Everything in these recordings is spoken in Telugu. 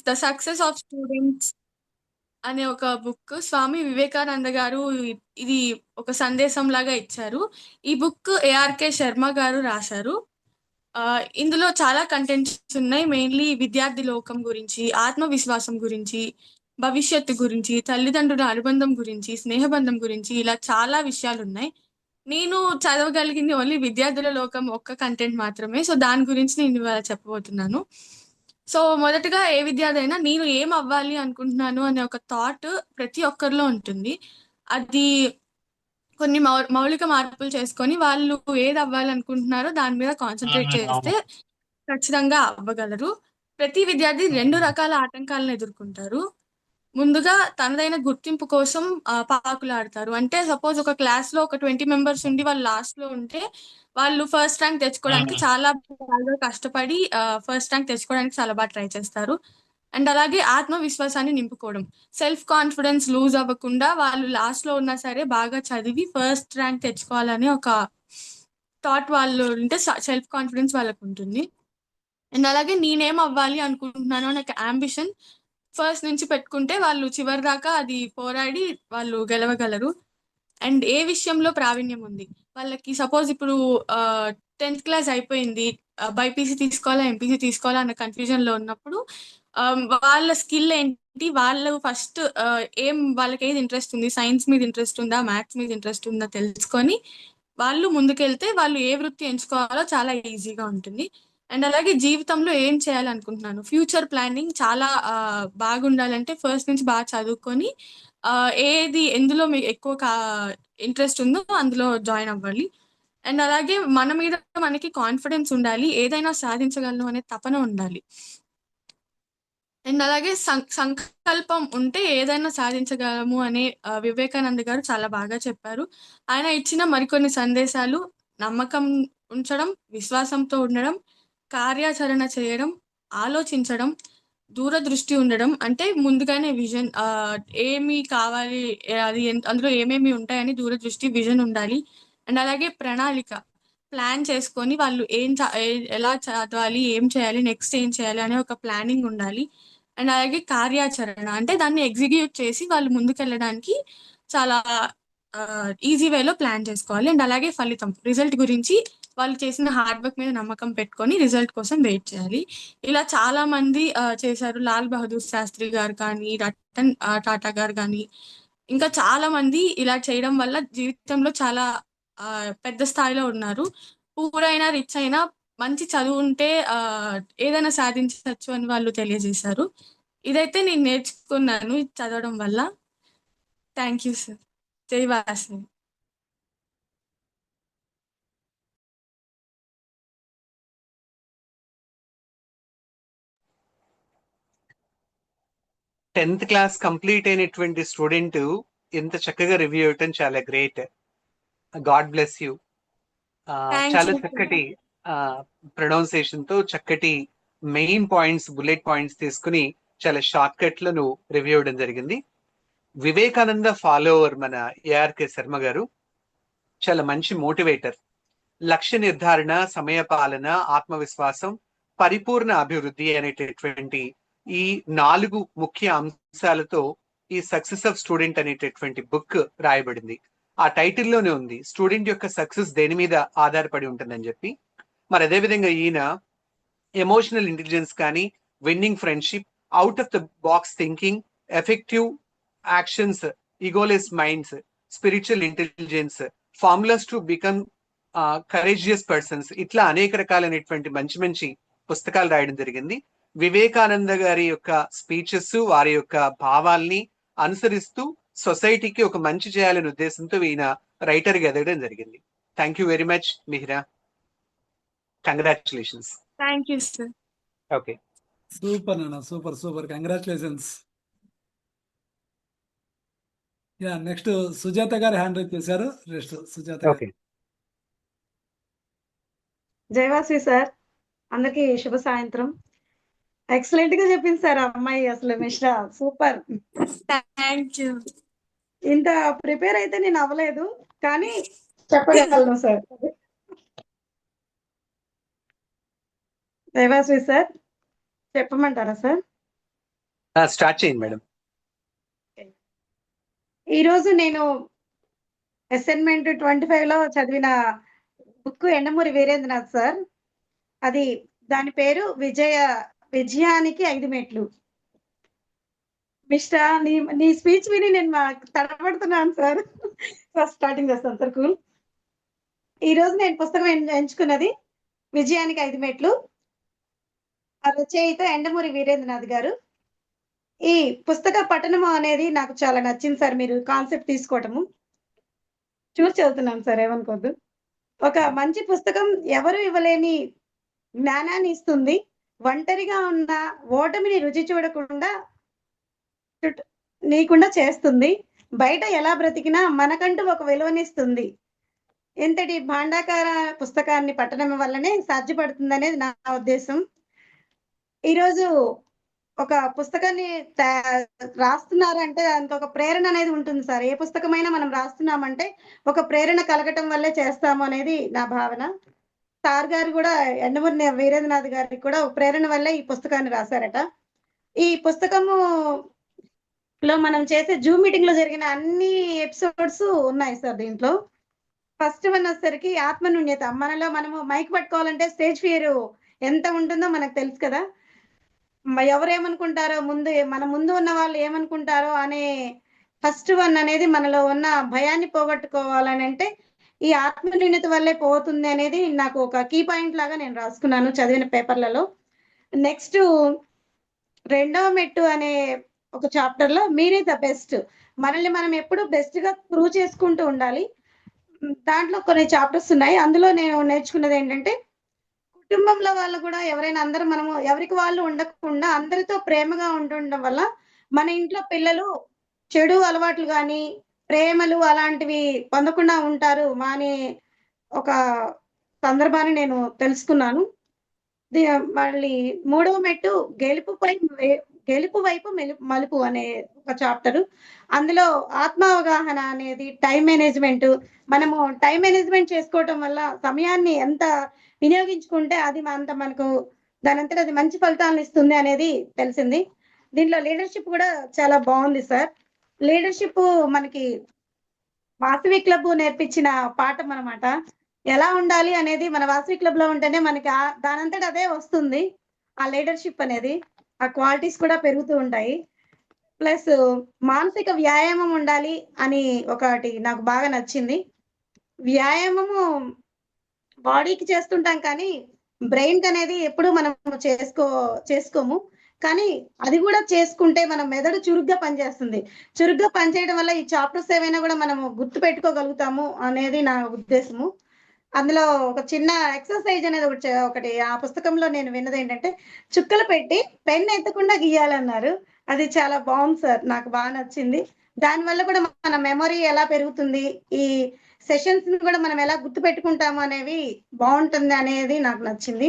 ద సక్సెస్ ఆఫ్ స్టూడెంట్స్ అనే ఒక బుక్ స్వామి వివేకానంద గారు ఇది ఒక సందేశం లాగా ఇచ్చారు. ఈ బుక్ ఏఆర్కే శర్మ గారు రాశారు. ఇందులో చాలా కంటెంట్స్ ఉన్నాయి. మెయిన్లీ విద్యార్థి లోకం గురించి, ఆత్మవిశ్వాసం గురించి, భవిష్యత్తు గురించి, తల్లిదండ్రుల అనుబంధం గురించి, స్నేహబంధం గురించి, ఇలా చాలా విషయాలు ఉన్నాయి. నేను చదవగలిగింది ఓన్లీ విద్యార్థుల లోకం ఒక్క కంటెంట్ మాత్రమే. సో దాని గురించి నేను ఇవాళ చెప్పబోతున్నాను. సో మొదటగా ఏ విద్యార్థి అయినా నేను ఏం అవ్వాలి అనుకుంటున్నాను అనే ఒక థాట్ ప్రతి ఒక్కరిలో ఉంటుంది. అది కొన్ని మౌలిక మార్పులు చేసుకొని వాళ్ళు ఏది అవ్వాలనుకుంటున్నారో దాని మీద కాన్సన్ట్రేట్ చేస్తే ఖచ్చితంగా అవ్వగలరు. ప్రతి విద్యార్థి రెండు రకాల ఆటంకాలను ఎదుర్కొంటారు. ముందుగా తనదైన గుర్తింపు కోసం పాకులాడతారు. అంటే సపోజ్ ఒక క్లాస్ లో ఒక 20 మెంబర్స్ ఉండి వాళ్ళు లాస్ట్ లో ఉంటే వాళ్ళు ఫస్ట్ ర్యాంక్ తెచ్చుకోవడానికి చాలా బాగా కష్టపడి ఫస్ట్ ర్యాంక్ తెచ్చుకోవడానికి చాలా బాగా ట్రై చేస్తారు. అండ్ అలాగే ఆత్మవిశ్వాసాన్ని నింపుకోవడం, సెల్ఫ్ కాన్ఫిడెన్స్ లూజ్ అవ్వకుండా వాళ్ళు లాస్ట్ లో ఉన్నా సరే బాగా చదివి ఫస్ట్ ర్యాంక్ తెచ్చుకోవాలని ఒక థాట్ వాళ్ళు ఉంటే సెల్ఫ్ కాన్ఫిడెన్స్ వాళ్ళకు ఉంటుంది. అండ్ అలాగే నేనేం అవ్వాలి అనుకుంటున్నాను నాకు అంబిషన్ ఫస్ట్ నుంచి పెట్టుకుంటే వాళ్ళు చివరి దాకా అది పోరాడి వాళ్ళు గెలవగలరు. అండ్ ఏ విషయంలో ప్రావీణ్యం ఉంది వాళ్ళకి, సపోజ్ ఇప్పుడు 10th క్లాస్ అయిపోయింది, బైపీసీ తీసుకోవాలా ఎంపీసీ తీసుకోవాలా అన్న కన్ఫ్యూజన్ లో ఉన్నప్పుడు వాళ్ళ స్కిల్ ఏంటి, వాళ్ళు ఫస్ట్ ఏం వాళ్ళకి ఏది ఇంట్రెస్ట్ ఉంది, సైన్స్ మీద ఇంట్రెస్ట్ ఉందా, మ్యాథ్స్ మీద ఇంట్రెస్ట్ ఉందా తెలుసుకొని వాళ్ళు ముందుకెళ్తే వాళ్ళు ఏ వృత్తి ఎంచుకోవాలో చాలా ఈజీగా ఉంటుంది. అండ్ అలాగే జీవితంలో ఏం చేయాలనుకుంటున్నాను, ఫ్యూచర్ ప్లానింగ్ చాలా బాగుండాలంటే ఫస్ట్ నుంచి బాగా చదువుకొని ఏది ఎందులో మీకు ఎక్కువ ఇంట్రెస్ట్ ఉందో అందులో జాయిన్ అవ్వాలి. అండ్ అలాగే మన మీద మనకి కాన్ఫిడెన్స్ ఉండాలి, ఏదైనా సాధించగలను అనే తపన ఉండాలి. అండ్ అలాగే సంకల్పం ఉంటే ఏదైనా సాధించగలము అనే వివేకానంద గారు చాలా బాగా చెప్పారు. ఆయన ఇచ్చిన మరికొన్ని సందేశాలు: నమ్మకం ఉంచడం, విశ్వాసంతో ఉండడం, కార్యాచరణ చేయడం, ఆలోచించడం, దూరదృష్టి ఉండడం, అంటే ముందుగానే విజన్ ఏమి కావాలి, అది అందులో ఏమేమి ఉంటాయని దూరదృష్టి విజన్ ఉండాలి. అండ్ అలాగే ప్రణాళిక, ప్లాన్ చేసుకొని వాళ్ళు ఎలా చదవాలి, ఏం చేయాలి, నెక్స్ట్ ఏం చేయాలి అనే ఒక ప్లానింగ్ ఉండాలి. అండ్ అలాగే కార్యాచరణ, అంటే దాన్ని ఎగ్జిక్యూట్ చేసి వాళ్ళు ముందుకెళ్ళడానికి చాలా ఈజీ వేలో ప్లాన్ చేసుకోవాలి. అండ్ అలాగే ఫలితం, రిజల్ట్ గురించి వాళ్ళు చేసిన హార్డ్ వర్క్ మీద నమ్మకం పెట్టుకొని రిజల్ట్ కోసం వెయిట్ చేయాలి. ఇలా చాలా మంది చేశారు. లాల్ బహదూర్ శాస్త్రి గారు కానీ, రతన్ టాటా గారు కానీ, ఇంకా చాలా మంది ఇలా చేయడం వల్ల జీవితంలో చాలా పెద్ద స్థాయిలో ఉన్నారు. పూర్ అయినా రిచ్ అయినా మంచి చదువు ఉంటే ఏదైనా సాధించవచ్చు అని వాళ్ళు తెలియజేశారు. ఇదైతే నేను నేర్చుకున్నాను ఇది చదవడం వల్ల. Thank you sir. జై వాసవి. 10th క్లాస్ కంప్లీట్ అయినటువంటి స్టూడెంట్ ఎంత చక్కగా రివ్యూ ఇవ్వటం చాలా great. God bless you. Thank చాలా యూ. చక్కటి ప్రొనౌన్సియేషన్ తో చక్కటి మెయిన్ పాయింట్స్, బుల్లెట్ పాయింట్స్ తీసుకుని చాలా షార్ట్ కట్ లను రివ్యూ ఇవ్వడం జరిగింది. వివేకానంద ఫాలోవర్ మన ఏఆర్కే శర్మ గారు చాలా మంచి మోటివేటర్. లక్ష్య నిర్ధారణ, సమయ పాలన, ఆత్మవిశ్వాసం, పరిపూర్ణ అభివృద్ధి అనేటటువంటి ఈ 4 ముఖ్య అంశాలతో ఈ సక్సెస్ ఆఫ్ స్టూడెంట్ అనేటటువంటి బుక్ రాయబడింది. ఆ టైటిల్లోనే ఉంది స్టూడెంట్ యొక్క సక్సెస్ దేని మీద ఆధారపడి ఉంటుందని చెప్పి. మరి అదేవిధంగా ఈయన ఎమోషనల్ ఇంటెలిజెన్స్ కానీ, winnowing friendship, out of the box thinking, effective actions, egoless minds, spiritual intelligence, formulas to become courageous persons, ఇట్లా అనేక రకాలైనటువంటి మంచి మంచి పుస్తకాలు రాయడం జరిగింది. వివేకానంద గారి యొక్క స్పీచెస్, వారి యొక్క భావాల్ని అనుసరిస్తూ సొసైటీకి ఒక మంచి చేయాలనే ఉద్దేశంతో ఈయన రైటర్ గా ఎదగడం జరిగింది. Thank you very much Mihira. Congratulations. Thank you sir. Okay, super నాన్న, super super, congratulations. Ya, next Sujatha garu hand raise చేశారు. Next Sujatha garu. Okay. జయవాసి sir, అందరికి శుభ సాయంత్రం. ఎక్సలెంట్ గా చెప్పింది సార్ అమ్మాయి, అసలు మిశ్రా సూపర్. Thank you. ఇంత ప్రిపేర్ అయితే నేను అవ్వలేదు, కానీ చెప్పగలను సార్. జయవాసి సార్, చెప్పమంటారా సార్? స్టార్ట్ చేయండి మేడం. ఈరోజు నేను అసైన్మెంట్ 25 లో చదివిన బుక్ ఎండమూరి వీరేంద్రనాథ్ సార్. అది దాని పేరు విజయానికి 5 మెట్లు. మిస్టర్ నీ స్పీచ్ విని నేను తడబడుతున్నాను సార్. ఫస్ట్ స్టార్టింగ్ చేస్తాను సార్. కూల్. ఈ రోజు నేను పుస్తకం ఎంచుకున్నది విజయానికి 5 మెట్లు. ఆ రచయిత ఎండమూరి వీరేంద్రనాథ్ గారు. ఈ పుస్తక పఠనము అనేది నాకు చాలా నచ్చింది సార్. మీరు కాన్సెప్ట్ తీసుకోవటము చూసి చదువుతున్నాను సార్, ఏమనుకోద్దు. ఒక మంచి పుస్తకం ఎవరు ఇవ్వలేని జ్ఞానాన్ని ఇస్తుంది. ఒంటరిగా ఉన్న ఓటమిని రుచి చూడకుండా నీకుండా చేస్తుంది. బయట ఎలా బ్రతికినా మనకంటూ ఒక విలువనిస్తుంది. ఇంతటి భాండాకార పుస్తకాన్ని పట్టడం వల్లనే సాధ్యపడుతుంది అనేది నా ఉద్దేశం. ఈరోజు ఒక పుస్తకాన్ని రాస్తున్నారంటే దానికి ఒక ప్రేరణ అనేది ఉంటుంది సార్. ఏ పుస్తకమైనా మనం రాస్తున్నామంటే ఒక ప్రేరణ కలగటం వల్లే చేస్తాము అనేది నా భావన. సార్ గారు కూడా ఎండమూరి వీరేంద్రనాథ్ గారికి కూడా ప్రేరణ వల్లే ఈ పుస్తకాన్ని రాశారట. ఈ పుస్తకము లో మనం చేసే జూమ్ మీటింగ్ లో జరిగిన అన్ని ఎపిసోడ్స్ ఉన్నాయి సార్ దీంట్లో. ఫస్ట్ వన్ వచ్చేసరికి ఆత్మన్యూన్యత. మనలో మనము మైక్ పట్టుకోవాలంటే స్టేజ్ ఫియర్ ఎంత ఉంటుందో మనకు తెలుసు కదా. ఎవరేమనుకుంటారో, మన ముందు ఉన్న వాళ్ళు ఏమనుకుంటారో అనే ఫస్ట్ వన్ అనేది మనలో ఉన్న భయాన్ని పోగొట్టుకోవాలని అంటే ఈ ఆత్మన్యూన్యత వల్లే పోతుంది అనేది నాకు ఒక కీ పాయింట్ లాగా నేను రాసుకున్నాను చదివిన పేపర్లలో. నెక్స్ట్ రెండవ మెట్టు అనే ఒక చాప్టర్ లో మీరే ద బెస్ట్. మనల్ని మనం ఎప్పుడు బెస్ట్ గా ప్రూవ్ చేసుకుంటూ ఉండాలి. దాంట్లో కొన్ని చాప్టర్స్ ఉన్నాయి. అందులో నేను నేర్చుకున్నది ఏంటంటే కుటుంబంలో వాళ్ళు కూడా ఎవరైనా అందరూ మనము ఎవరికి వాళ్ళు ఉండకుండా అందరితో ప్రేమగా ఉంటుండడం వల్ల మన ఇంట్లో పిల్లలు చెడు అలవాట్లు కానీ ప్రేమలు అలాంటివి పొందకుండా ఉంటారు అనే ఒక సందర్భాన్ని నేను తెలుసుకున్నాను. మళ్ళీ మూడవ మెట్టు గెలుపు వైపు మలుపు అనే ఒక చాప్టర్. అందులో ఆత్మ అవగాహన అనేది టైం మేనేజ్మెంట్. మనము టైం మేనేజ్మెంట్ చేసుకోవటం వల్ల సమయాన్ని ఎంత వినియోగించుకుంటే అది అంత మనకు దానంతట అది మంచి ఫలితాలను ఇస్తుంది అనేది తెలిసింది. దీంట్లో లీడర్షిప్ కూడా చాలా బాగుంది సార్. లీడర్షిప్ మనకి వాసవి క్లబ్ నేర్పించిన పాఠం అన్నమాట. ఎలా ఉండాలి అనేది మన వాసవి క్లబ్ లో ఉంటేనే మనకి దానంతట అదే వస్తుంది. ఆ లీడర్షిప్ అనేది ఆ క్వాలిటీస్ కూడా పెరుగుతూ ఉంటాయి. ప్లస్ మానసిక వ్యాయామం ఉండాలి అని ఒకటి నాకు బాగా నచ్చింది. వ్యాయామము బాడీకి చేస్తుంటాం కానీ బ్రెయిన్ అనేది ఎప్పుడు మనం చేసుకోము. కానీ అది కూడా చేసుకుంటే మన మెదడు చురుగ్గా పనిచేస్తుంది. చురుగ్గా పనిచేయడం వల్ల ఈ చాప్టర్స్ ఏమైనా కూడా మనము గుర్తు పెట్టుకోగలుగుతాము అనేది నా ఉద్దేశము. అందులో ఒక చిన్న ఎక్సర్సైజ్ అనేది ఒకటి ఆ పుస్తకంలో నేను విన్నది ఏంటంటే చుక్కలు పెట్టి పెన్ ఎత్తకుండా గీయాలన్నారు. అది చాలా బాగుంది సార్, నాకు బాగా నచ్చింది. దానివల్ల కూడా మన మెమొరీ ఎలా పెరుగుతుంది, ఈ సెషన్స్ ని కూడా మనం ఎలా గుర్తు పెట్టుకుంటాము అనేవి బాగుంటుంది అనేది నాకు నచ్చింది.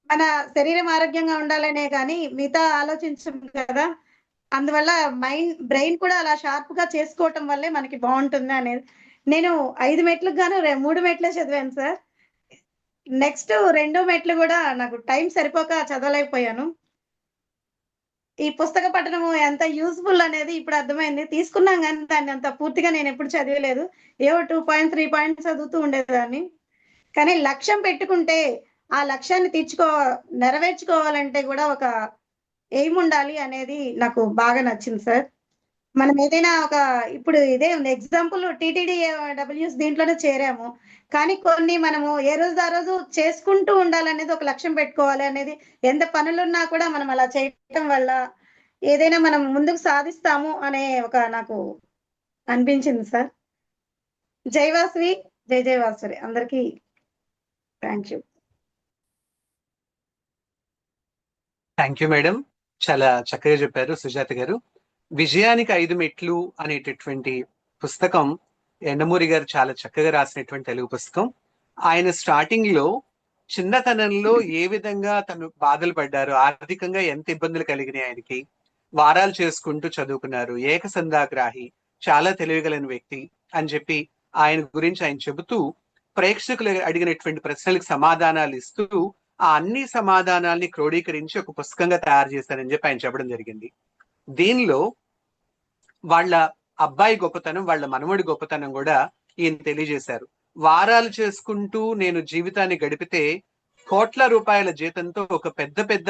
మన శరీరం ఆరోగ్యంగా ఉండాలనే కానీ మిగతా ఆలోచించం కదా. అందువల్ల బ్రెయిన్ కూడా అలా షార్ప్ గా చేసుకోవటం వల్లే మనకి బాగుంటుంది అనేది. నేను 5 మెట్లకు గాను 3 మెట్లే చదివాను సార్. నెక్స్ట్ 2 మెట్లు కూడా నాకు టైం సరిపోక చదవలేకపోయాను. ఈ పుస్తక పఠనము ఎంత యూస్ఫుల్ అనేది ఇప్పుడు అర్థమైంది. తీసుకున్నాం కానీ దాన్ని అంత పూర్తిగా నేను ఎప్పుడు చదివలేదు. ఏవో 2 పాయింట్స్ 3 పాయింట్స్ చదువుతూ ఉండేదాన్ని. కానీ లక్ష్యం పెట్టుకుంటే ఆ లక్ష్యాన్ని నెరవేర్చుకోవాలంటే కూడా ఒక ఎయిమ్ ఉండాలి అనేది నాకు బాగా నచ్చింది సార్. మనం ఏదైనా ఇప్పుడు ఇదే ఉంది ఎగ్జాంపుల్ TTDWS దీంట్లోనే చేరాము. కానీ కొన్ని మనము ఏ రోజు ఆ రోజు చేసుకుంటూ ఉండాలనేది ఒక లక్ష్యం పెట్టుకోవాలి అనేది. ఎంత పనులున్నా కూడా మనం అలా చేయటం వల్ల ఏదైనా మనం ముందుకు సాధిస్తాము అనే నాకు అనిపించింది సార్. జై వాసవి, జై వాసవి. అందరికీ thank you. Thank you madam, చాలా చక్కగా చెప్పారు సుజాత గారు. విజయానికి 5 మెట్లు అనేటటువంటి పుస్తకం ఎండమూరి గారు చాలా చక్కగా రాసినటువంటి తెలుగు పుస్తకం. ఆయన స్టార్టింగ్ లో చిన్నతనంలో ఏ విధంగా తను బాధలు పడ్డారు, ఆర్థికంగా ఎంత ఇబ్బందులు కలిగినాయి ఆయనకి, వారాలు చేసుకుంటూ చదువుకున్నారు, ఏకసంధాగ్రాహి, చాలా తెలివిగలని వ్యక్తి అని చెప్పి ఆయన గురించి ఆయన చెబుతూ ప్రేక్షకులు అడిగినటువంటి ప్రశ్నలకు సమాధానాలు ఇస్తూ ఆ అన్ని సమాధానాల్ని క్రోడీకరించి ఒక పుస్తకంగా తయారు చేశారని చెప్పి ఆయన చెప్పడం జరిగింది. దీనిలో వాళ్ళ అబ్బాయి గొప్పతనం, వాళ్ళ మనవడి గొప్పతనం కూడా ఈయన తెలియజేశారు. వారాలు చేసుకుంటూ నేను జీవితాన్ని గడిపితే కోట్ల రూపాయల జీతంతో ఒక పెద్ద పెద్ద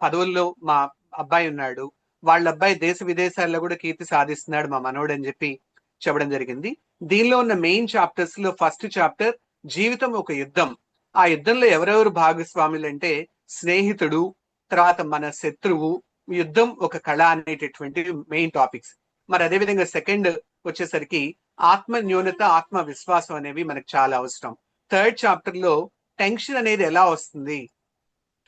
పదవుల్లో మా అబ్బాయి ఉన్నాడు, వాళ్ళ అబ్బాయి దేశ విదేశాల్లో కూడా కీర్తి సాధిస్తున్నాడు మా మనవడు అని చెప్పి చెప్పడం జరిగింది. దీనిలో ఉన్న మెయిన్ చాప్టర్స్ లో ఫస్ట్ చాప్టర్ జీవితం ఒక యుద్ధం. ఆ యుద్ధంలో ఎవరెవరు భాగస్వాములు అంటే స్నేహితుడు, తర్వాత మన శత్రువు, యుద్ధం ఒక కళ అనేటటువంటి మెయిన్ టాపిక్స్. మరి అదేవిధంగా సెకండ్ వచ్చేసరికి ఆత్మ న్యూనత, ఆత్మ విశ్వాసం అనేవి మనకు చాలా అవసరం. థర్డ్ చాప్టర్ లో టెన్షన్ అనేది ఎలా వస్తుంది,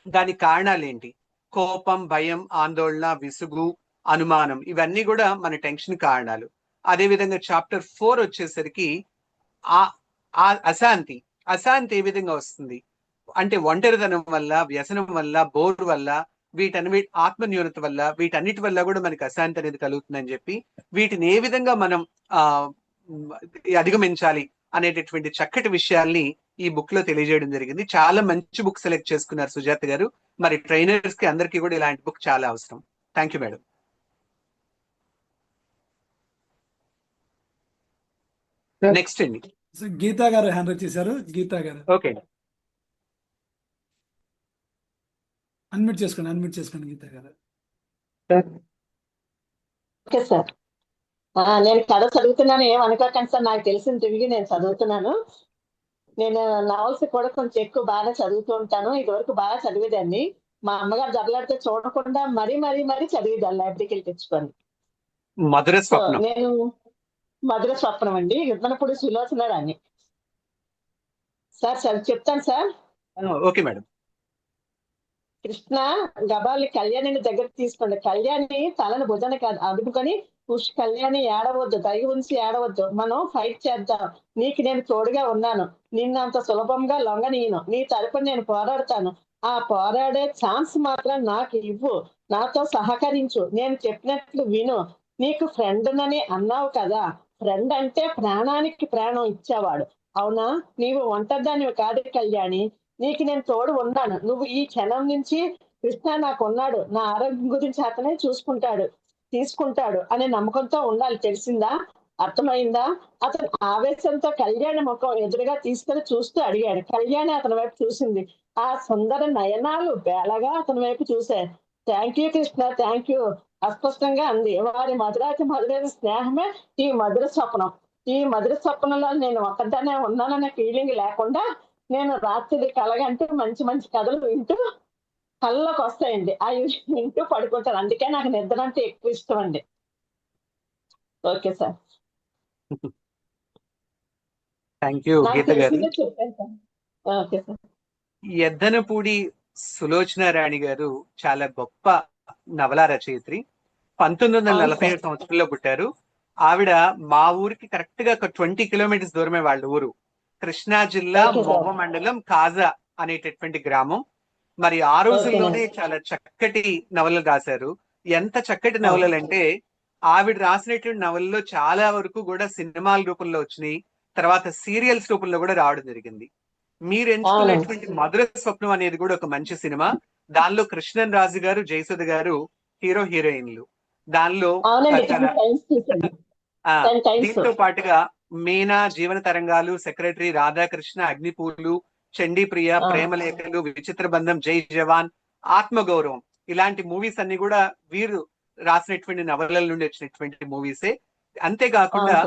దానికి కారణాలు ఏంటి, కోపం, భయం, ఆందోళన, విసుగు, అనుమానం, ఇవన్నీ కూడా మన టెన్షన్ కారణాలు. అదేవిధంగా చాప్టర్ 4 వచ్చేసరికి ఆ అశాంతి ఏ విధంగా వస్తుంది అంటే ఒంటరితనం వల్ల, వ్యసనం వల్ల, బోర్ వల్ల, ఆత్మ న్యూనత వల్ల, వీటన్నిటి వల్ల కూడా మనకి అశాంతి అనేది కలుగుతుందని చెప్పి వీటిని ఏ విధంగా మనం అధిగమించాలి అనేటటువంటి చక్కటి విషయాల్ని ఈ బుక్ లో తెలియజేయడం జరిగింది. చాలా మంచి బుక్ సెలెక్ట్ చేసుకున్నారు సుజాత గారు. మరి ట్రైనర్స్ కి అందరికీ కూడా ఇలాంటి బుక్ చాలా అవసరం. Thank you madam. నెక్స్ట్ అండి గీతా గారు హ్యాండ్ రైజ్ చేశారు. గీతా గారు ఓకే, అన్మ్యూట్ చేసుకోండి గీతా గారు. ఓకే సార్, నేను కథ చదువుతున్నాను, ఏమనుకోకండి సార్. నాకు తెలిసిన తిరిగి నేను చదువుతున్నాను. నేను నావల్స్ కూడా కొంచెం ఎక్కువ బాగా చదువుతూ ఉంటాను. ఇదివరకు బాగా చదివేదాన్ని. మా అమ్మగారు దెబ్బలాడితే చూడకుండా మరీ చదివేదాన్ని లైబ్రరీకి వెళ్ళి తెచ్చుకొని. మధుర స్వప్నం. నేను మధుర స్వప్నం అండి, యుద్ధనప్పుడు సులోచన రాణి. సార్ చెప్తాను సార్. Okay madam. కృష్ణ గబాలి కళ్యాణిని దగ్గర తీసుకోండి. కళ్యాణి తలను భుజన కాదు అదుపుకొని, కళ్యాణి ఏడవద్దు, దయ ఉంచి ఏడవద్దు, మనం ఫైట్ చేద్దాం, నీకు నేను తోడుగా ఉన్నాను, నిన్నంత సులభంగా లొంగనీయను, నీ తరపున నేను పోరాడతాను, ఆ పోరాడే ఛాన్స్ మాత్రం నాకు ఇవ్వు, నాతో సహకరించు, నేను చెప్పినట్లు విను, నీకు ఫ్రెండ్ అని అన్నావు కదా, ఫ్రెండ్ అంటే ప్రాణానికి ప్రాణం ఇచ్చేవాడు, అవునా? నీవు ఒంటరిదానివి కాదు కళ్యాణి, నీకు నేను తోడు ఉన్నాను, నువ్వు ఈ క్షణం నుంచి కృష్ణ నాకున్నాడు, నా ఆరోగ్యం గురించి అతనే తీసుకుంటాడు అనే నమ్మకంతో ఉండాలి, తెలిసిందా? అర్థమైందా? అతను ఆవేశంతో కళ్యాణి ముఖం ఎదురుగా తీసుకొని చూస్తూ అడిగాడు. కళ్యాణి అతని వైపు చూసింది. ఆ సుందర నయనాలు బేలగా అతని వైపు చూశాయి. Thank you Krishna, thank you అస్పష్టంగా అంది. వారి మధురైన స్నేహమే ఈ మధుర స్వప్నం. ఈ మధుర స్వప్నంలో నేను ఒక్కదానే ఉన్నాననే ఫీలింగ్ లేకుండా నేను రాత్రి కలగంటూ మంచి మంచి కథలు వింటూ కళ్ళలోకి వస్తాయండి. అవి వింటూ పడుకుంటాను. అందుకే నాకు నిద్ర అంటే ఎక్కువ ఇష్టం అండి. Okay sir, thank you Geetha garu. చెప్పాను sir. Okay sir. Yaddanapudi Sulochana Rani garu చాలా గొప్ప నవలా రచయిత్రి. 1947 సంవత్సరంలో పుట్టారు. ఆవిడ మా ఊరికి కరెక్ట్ గా ఒక 20 కిలోమీటర్స్ దూరమే వాళ్ళ ఊరు. కృష్ణా జిల్లా మొవ్వ మండలం కాజా అనేటటువంటి గ్రామం. మరి ఆ రోజుల్లోనే చాలా చక్కటి నవలలు రాశారు. ఎంత చక్కటి నవలలు అంటే ఆవిడ రాసినటువంటి నవలలో చాలా వరకు కూడా సినిమాల రూపంలో వచ్చినాయి, తర్వాత సీరియల్స్ రూపంలో కూడా రావడం జరిగింది. మీరు ఎంచుకున్నటువంటి మధుర స్వప్నం అనేది కూడా ఒక మంచి సినిమా. దానిలో కృష్ణన్ రాజు గారు, జయసుధ గారు హీరో హీరోయిన్లు. దానిలో దీంతో పాటుగా మీనా, జీవన తరంగాలు, సెక్రటరీ, రాధాకృష్ణ, అగ్నిపూలు, చండీప్రియ, ప్రేమలేఖలు, విచిత్ర బంధం, జై జవాన్, ఆత్మగౌరవం, ఇలాంటి మూవీస్ అన్ని కూడా వీరు రాసినటువంటి నవలల నుండి వచ్చినటువంటి మూవీసే. అంతేకాకుండా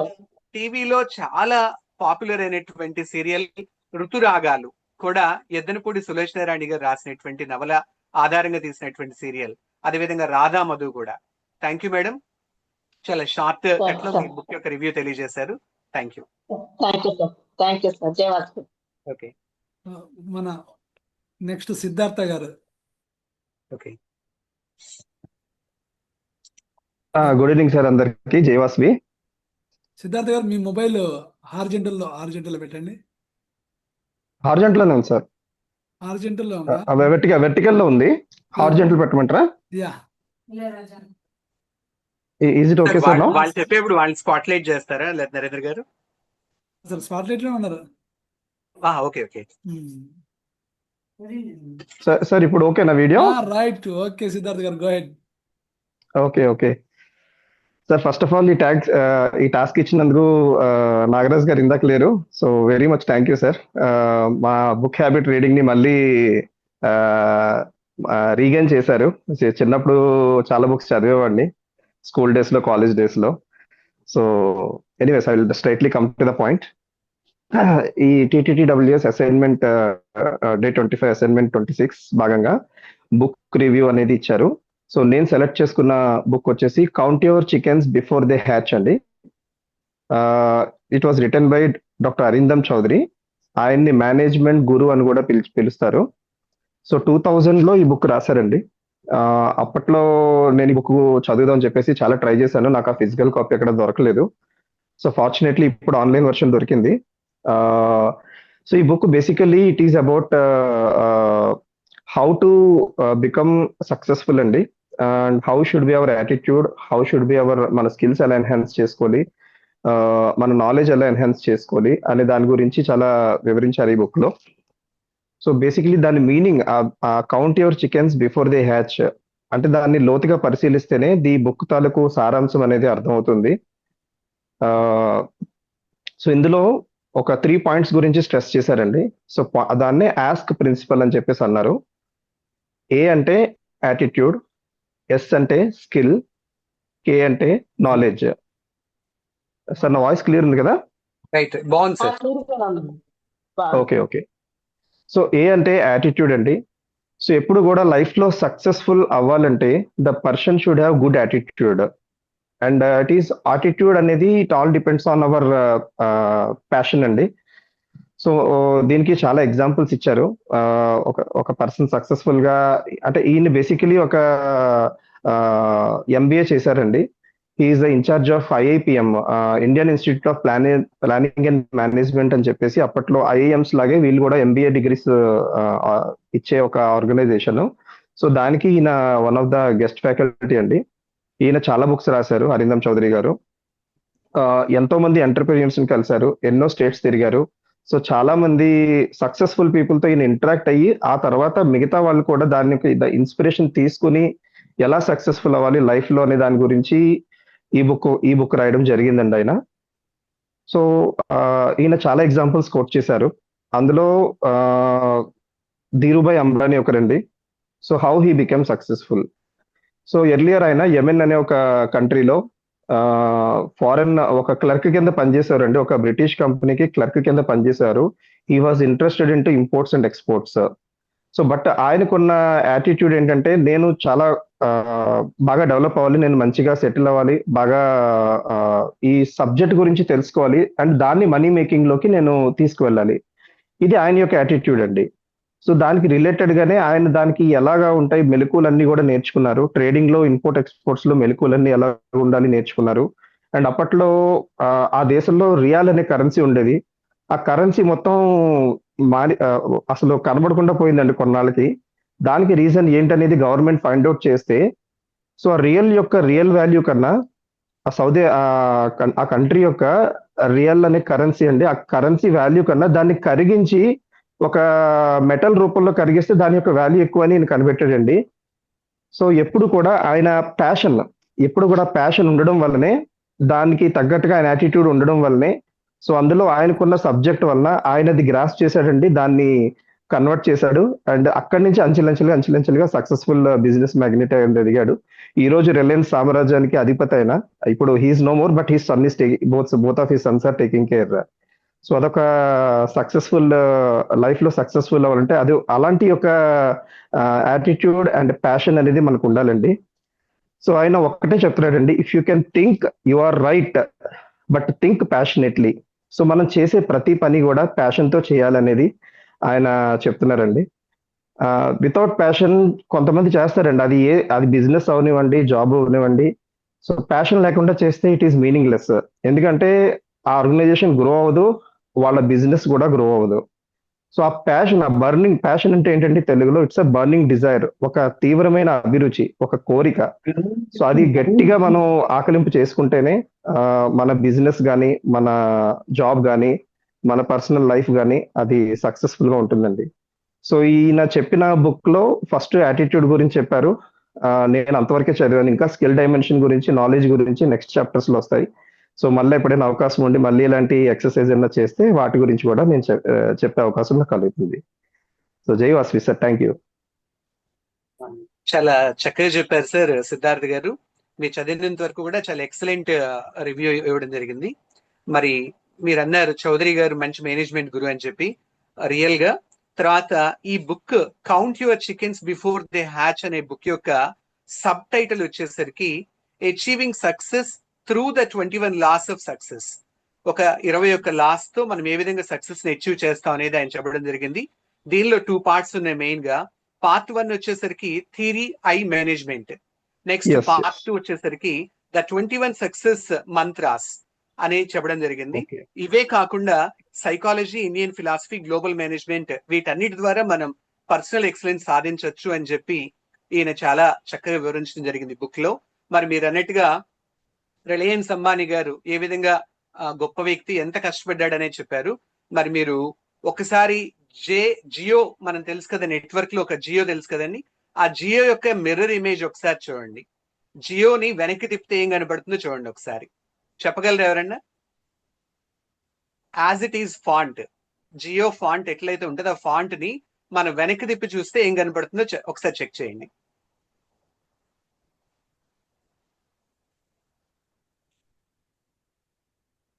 టీవీలో చాలా పాపులర్ అయినటువంటి సీరియల్ ఋతురాగాలు కూడా ఎద్దనపూడి సులోచన రాణి గారు రాసినటువంటి నవల ఆధారంగా తీసినటువంటి సీరియల్. అదేవిధంగా రాధా మధు కూడా. థ్యాంక్ యూ మేడం, చాలా షార్ట్ కట్ లో మీ బుక్ యొక్క రివ్యూ తెలియజేశారు. Thank you. ఓకే, మన next Siddhartha garu. Okay. Good evening sir, అందరికి జయవాస్వి. సిద్ధార్థ గారు మీ మొబైల్ హార్జెంటల్ పెట్టండి. హార్జెంటల్ లోనే ఉంది సార్. హార్జెంటల్ లో ఉందా? వెర్టికల్ లో ఉంది. హార్జెంటల్ పెట్టమంటారా? Ya. Is it okay sir? వాళ్ళు చెప్పేప్పుడు వాళ్ళు స్పాట్ లైట్ చేస్తారా లేదా నరేంద్ర గారు? అసలు స్పాట్ లైట్ లో ఉన్నారు. Okay okay. సార్ ఇప్పుడు ఓకేనా వీడియో? రైట్, ఓకే సిద్ధార్థ్ గారు, go head. Okay sir, first of all ఈ టాస్క్ ఇచ్చినందుకు నాగరాజ్ గారు ఇందాక లేరు, so very much thank you sir. మా బుక్ హ్యాబిట్ రీడింగ్ ని మళ్ళీ రీగైన్ చేశారు. చిన్నప్పుడు చాలా బుక్స్ చదివేవాడిని, స్కూల్ డేస్ లో, కాలేజ్ డేస్ లో. So anyways, I will straightly come to the point. ఈ TTTWS అసైన్మెంట్ డే 25 అసైన్మెంట్ 26 భాగంగా బుక్ రివ్యూ అనేది ఇచ్చారు. సో నేను సెలెక్ట్ చేసుకున్న బుక్ వచ్చేసి count your chickens before they hatch అండి. It was written by doctor Arindam Chaudhuri. ఆయన్ని మేనేజ్మెంట్ గురు అని కూడా పిలుస్తారు. సో 2000లో ఈ బుక్ రాశారండి. అప్పట్లో నేను ఈ బుక్ చదువుదాం చెప్పేసి చాలా ట్రై చేశాను, నాకు ఆ ఫిజికల్ కాపీ ఎక్కడ దొరకలేదు. సో ఫార్చునేట్లీ ఇప్పుడు ఆన్లైన్ వర్షన్ దొరికింది. సో ఈ book basically it is about how to become successful అండి, and how should be our attitude, how should be our మన స్కిల్స్ ఎలా ఎన్హాన్స్ చేసుకోవాలి, మన నాలెడ్జ్ ఎలా ఎన్హాన్స్ చేసుకోవాలి అనే దాని గురించి చాలా వివరించారు ఈ బుక్ లో. సో బేసికలీ దాని meaning, count your chickens before they hatch అంటే దాన్ని లోతుగా పరిశీలిస్తేనే ది బుక్ తాలూకు సారాంశం అనేది అర్థమవుతుంది. సో ఇందులో ఒక 3 పాయింట్స్ గురించి స్ట్రెస్ చేశారండి. సో దాన్నే ఆస్క్ ప్రిన్సిపల్ అని చెప్పేసి అన్నారు. ఏ అంటే యాటిట్యూడ్, ఎస్ అంటే స్కిల్, కే అంటే నాలెడ్జ్. సార్ నా వాయిస్ క్లియర్ ఉంది కదా? రైట్, బాగుంది సార్. ఓకే. సో ఏ అంటే యాటిట్యూడ్ అండి. సో ఎప్పుడు కూడా లైఫ్ లో సక్సెస్ఫుల్ అవ్వాలంటే the person should have good attitude. And it is attitude అనేది it all depends on our passion అండి. సో దీనికి చాలా ఎగ్జాంపుల్స్ ఇచ్చారు. ఒక పర్సన్ సక్సెస్ఫుల్ గా, అంటే ఈయన బేసికలీ ఒక MBA చేశారండి. He's the in charge of IIPM, Indian Institute of Planning and Management అని చెప్పేసి అప్పట్లో IIMs లాగే వీళ్ళు కూడా MBA డిగ్రీస్ ఇచ్చే ఒక ఆర్గనైజేషన్. సో దానికి ఈయన one of the guest faculty అండి. ఈయన చాలా బుక్స్ రాశారు, అరిందమ్ చౌదరి గారు. ఎంతో మంది ఎంటర్ప్రెన్యూర్స్ ని కలిశారు, ఎన్నో స్టేట్స్ తిరిగారు. సో చాలా మంది సక్సెస్ఫుల్ పీపుల్ తో ఈయన ఇంటరాక్ట్ అయ్యి ఆ తర్వాత మిగతా వాళ్ళు కూడా దానికి ఇన్స్పిరేషన్ తీసుకుని ఎలా సక్సెస్ఫుల్ అవ్వాలి లైఫ్ లో అనే దాని గురించి ఈ బుక్ రాయడం జరిగిందండి ఆయన. సో ఈయన చాలా ఎగ్జాంపుల్స్ కోట్ చేశారు. అందులో ధీరుభాయ్ అంబానీ ఒకరండి. So how he become successful. So earlier ఆయన యెమెన్ అనే ఒక కంట్రీలో ఫారెన్ ఒక క్లర్క్ కింద పనిచేశారండి. ఒక బ్రిటిష్ కంపెనీకి క్లర్క్ కింద పనిచేశారు. He was interested in to imports and exports. So but ఆయనకున్న యాటిట్యూడ్ ఏంటంటే, నేను చాలా బాగా డెవలప్ అవ్వాలి, నేను మంచిగా సెటిల్ అవ్వాలి, బాగా ఈ సబ్జెక్ట్ గురించి తెలుసుకోవాలి, అండ్ దాన్ని మనీ మేకింగ్ లోకి నేను తీసుకువెళ్ళాలి. ఇది ఆయన యొక్క యాటిట్యూడ్ అండి. సో దానికి రిలేటెడ్ గానే ఆయన దానికి ఎలాగా ఉంటాయి మెలకువలన్నీ కూడా నేర్చుకున్నారు. ట్రేడింగ్ లో, ఇంపోర్ట్ ఎక్స్పోర్ట్స్ లో మెలకువలన్నీ ఎలా ఉండాలి నేర్చుకున్నారు. అండ్ అప్పట్లో ఆ దేశంలో రియాల్ అనే కరెన్సీ ఉండేది. ఆ కరెన్సీ మొత్తం అసలు కనబడకుండా పోయిందండి కొన్నాళ్ళకి. దానికి రీజన్ ఏంటనేది గవర్నమెంట్ ఫైండ్ అవుట్ చేస్తే, సో ఆ రియల్ వాల్యూ కన్నా ఆ కంట్రీ యొక్క రియల్ అనే కరెన్సీ అండి, ఆ కరెన్సీ వాల్యూ కన్నా దాన్ని కరిగించి ఒక మెటల్ రూపంలో కరిగిస్తే దాని యొక్క వాల్యూ ఎక్కువ అని కనిపెట్టాడండి. సో ఎప్పుడు కూడా ప్యాషన్ ఉండడం వల్లనే, దానికి తగ్గట్టుగా ఆయన యాటిట్యూడ్ ఉండడం వల్లనే, సో అందులో ఆయనకున్న సబ్జెక్ట్ వల్ల ఆయనది గ్రాస్ చేశాడండి, దాన్ని కన్వర్ట్ చేశాడు. అండ్ అక్కడి నుంచి అంచెలంచెలుగా సక్సెస్ఫుల్ బిజినెస్ మ్యాగ్నెట్ ఎదిగాడు. ఈ రోజు రిలయన్స్ సామ్రాజ్యానికి అధిపతి అయినా, ఇప్పుడు he's no more, but his son is both of his sons are taking care. So అదొక సక్సెస్ఫుల్ లైఫ్ లో సక్సెస్ఫుల్ అవ్వాలంటే అది అలాంటి ఒక యాటిట్యూడ్ అండ్ ప్యాషన్ అనేది మనకు ఉండాలండి. సో ఆయన ఒక్కటే చెప్తున్నాడండి, if you can think you are right but think passionately. So మనం చేసే ప్రతి పని కూడా ప్యాషన్ తో చేయాలనేది ఆయన చెప్తున్నారండి. వితౌట్ ప్యాషన్ కొంతమంది చేస్తారండి, అది బిజినెస్ అవనివ్వండి, జాబ్ అవనివ్వండి. సో ప్యాషన్ లేకుండా చేస్తే ఇట్ ఈస్ మీనింగ్లెస్. ఎందుకంటే ఆ ఆర్గనైజేషన్ గ్రో అవ్వదు, వాళ్ళ బిజినెస్ కూడా గ్రో అవ్వదు. సో ఆ బర్నింగ్ ప్యాషన్ అంటే ఏంటంటే తెలుగులో ఇట్స్ అ బర్నింగ్ డిజైర్, ఒక తీవ్రమైన అభిరుచి, ఒక కోరిక. సో అది గట్టిగా మనం ఆకలింపు చేసుకుంటేనే మన బిజినెస్ కానీ, మన జాబ్ కానీ, మన పర్సనల్ లైఫ్ కానీ అది సక్సెస్ఫుల్ గా ఉంటుందండి. సో ఈయన చెప్పిన బుక్ లో ఫస్ట్ యాటిట్యూడ్ గురించి చెప్పారు. నేను అంతవరకే చదివాను. ఇంకా స్కిల్ డైమెన్షన్ గురించి, నాలెడ్జ్ గురించి నెక్స్ట్ చాప్టర్స్ లో వస్తాయి. సో మళ్ళీ ఎప్పుడైనా అవకాశం ఉండి మళ్ళీ ఇలాంటి ఎక్సర్సైజ్ ఏమైనా చేస్తే వాటి గురించి కూడా నేను చెప్పే అవకాశం నాకు కలుగుతుంది. సో జై వాసవి సార్, థ్యాంక్ యూ. చాలా చక్కగా చెప్పారు సార్ సిద్ధార్థ్ గారు. మీరు చదివినంత వరకు కూడా చాలా ఎక్సలెంట్ రివ్యూ ఇవ్వడం జరిగింది. మరి మీరు అన్నారు చౌదరి గారు మంచి మేనేజ్మెంట్ గురు అని చెప్పి. రియల్ గా తర్వాత ఈ book count your chickens before they hatch అనే బుక్ యొక్క సబ్ టైటిల్ వచ్చేసరికి achieving success through the 21 laws of success. ఒక 21 లాస్ తో మనం ఏ విధంగా సక్సెస్ ని అచీవ్ చేస్తాం అనేది ఆయన చెప్పడం జరిగింది. దీనిలో 2 పార్ట్స్ ఉన్నాయి మెయిన్ గా. పార్ట్ 1 వచ్చేసరికి theory I management, next Yes, part yes. 2 వచ్చేసరికి ద 21 సక్సెస్ మంత్రాస్ అని చెప్పడం జరిగింది. Okay. ఇవే కాకుండా psychology, Indian philosophy, global management వీటన్నిటి ద్వారా మనం పర్సనల్ ఎక్సలెన్స్ సాధించవచ్చు అని చెప్పి ఈయన చాలా చక్కగా వివరించడం జరిగింది బుక్ లో. మరి మీరు అన్నట్టుగా రిలయన్స్ అంబానీ గారు ఏ విధంగా గొప్ప వ్యక్తి, ఎంత కష్టపడ్డాడు అనేది చెప్పారు. మరి మీరు ఒకసారి జియో మనం తెలుసు కదా, నెట్వర్క్ లో ఒక జియో తెలుసు కదండి, ఆ జియో యొక్క మిర్రర్ ఇమేజ్ ఒకసారి చూడండి. జియోని వెనక్కి తిప్పితే ఏం కనబడుతుందో చూడండి ఒకసారి. చెప్పగలరు ఎవరన్నా? As it is font, geo font ఎట్లయితే ఉంటుందో ఆ ఫాంట్ ని మనం వెనక్కి తిప్పి చూస్తే ఏం కనబడుతుందో ఒకసారి చెక్ చేయండి.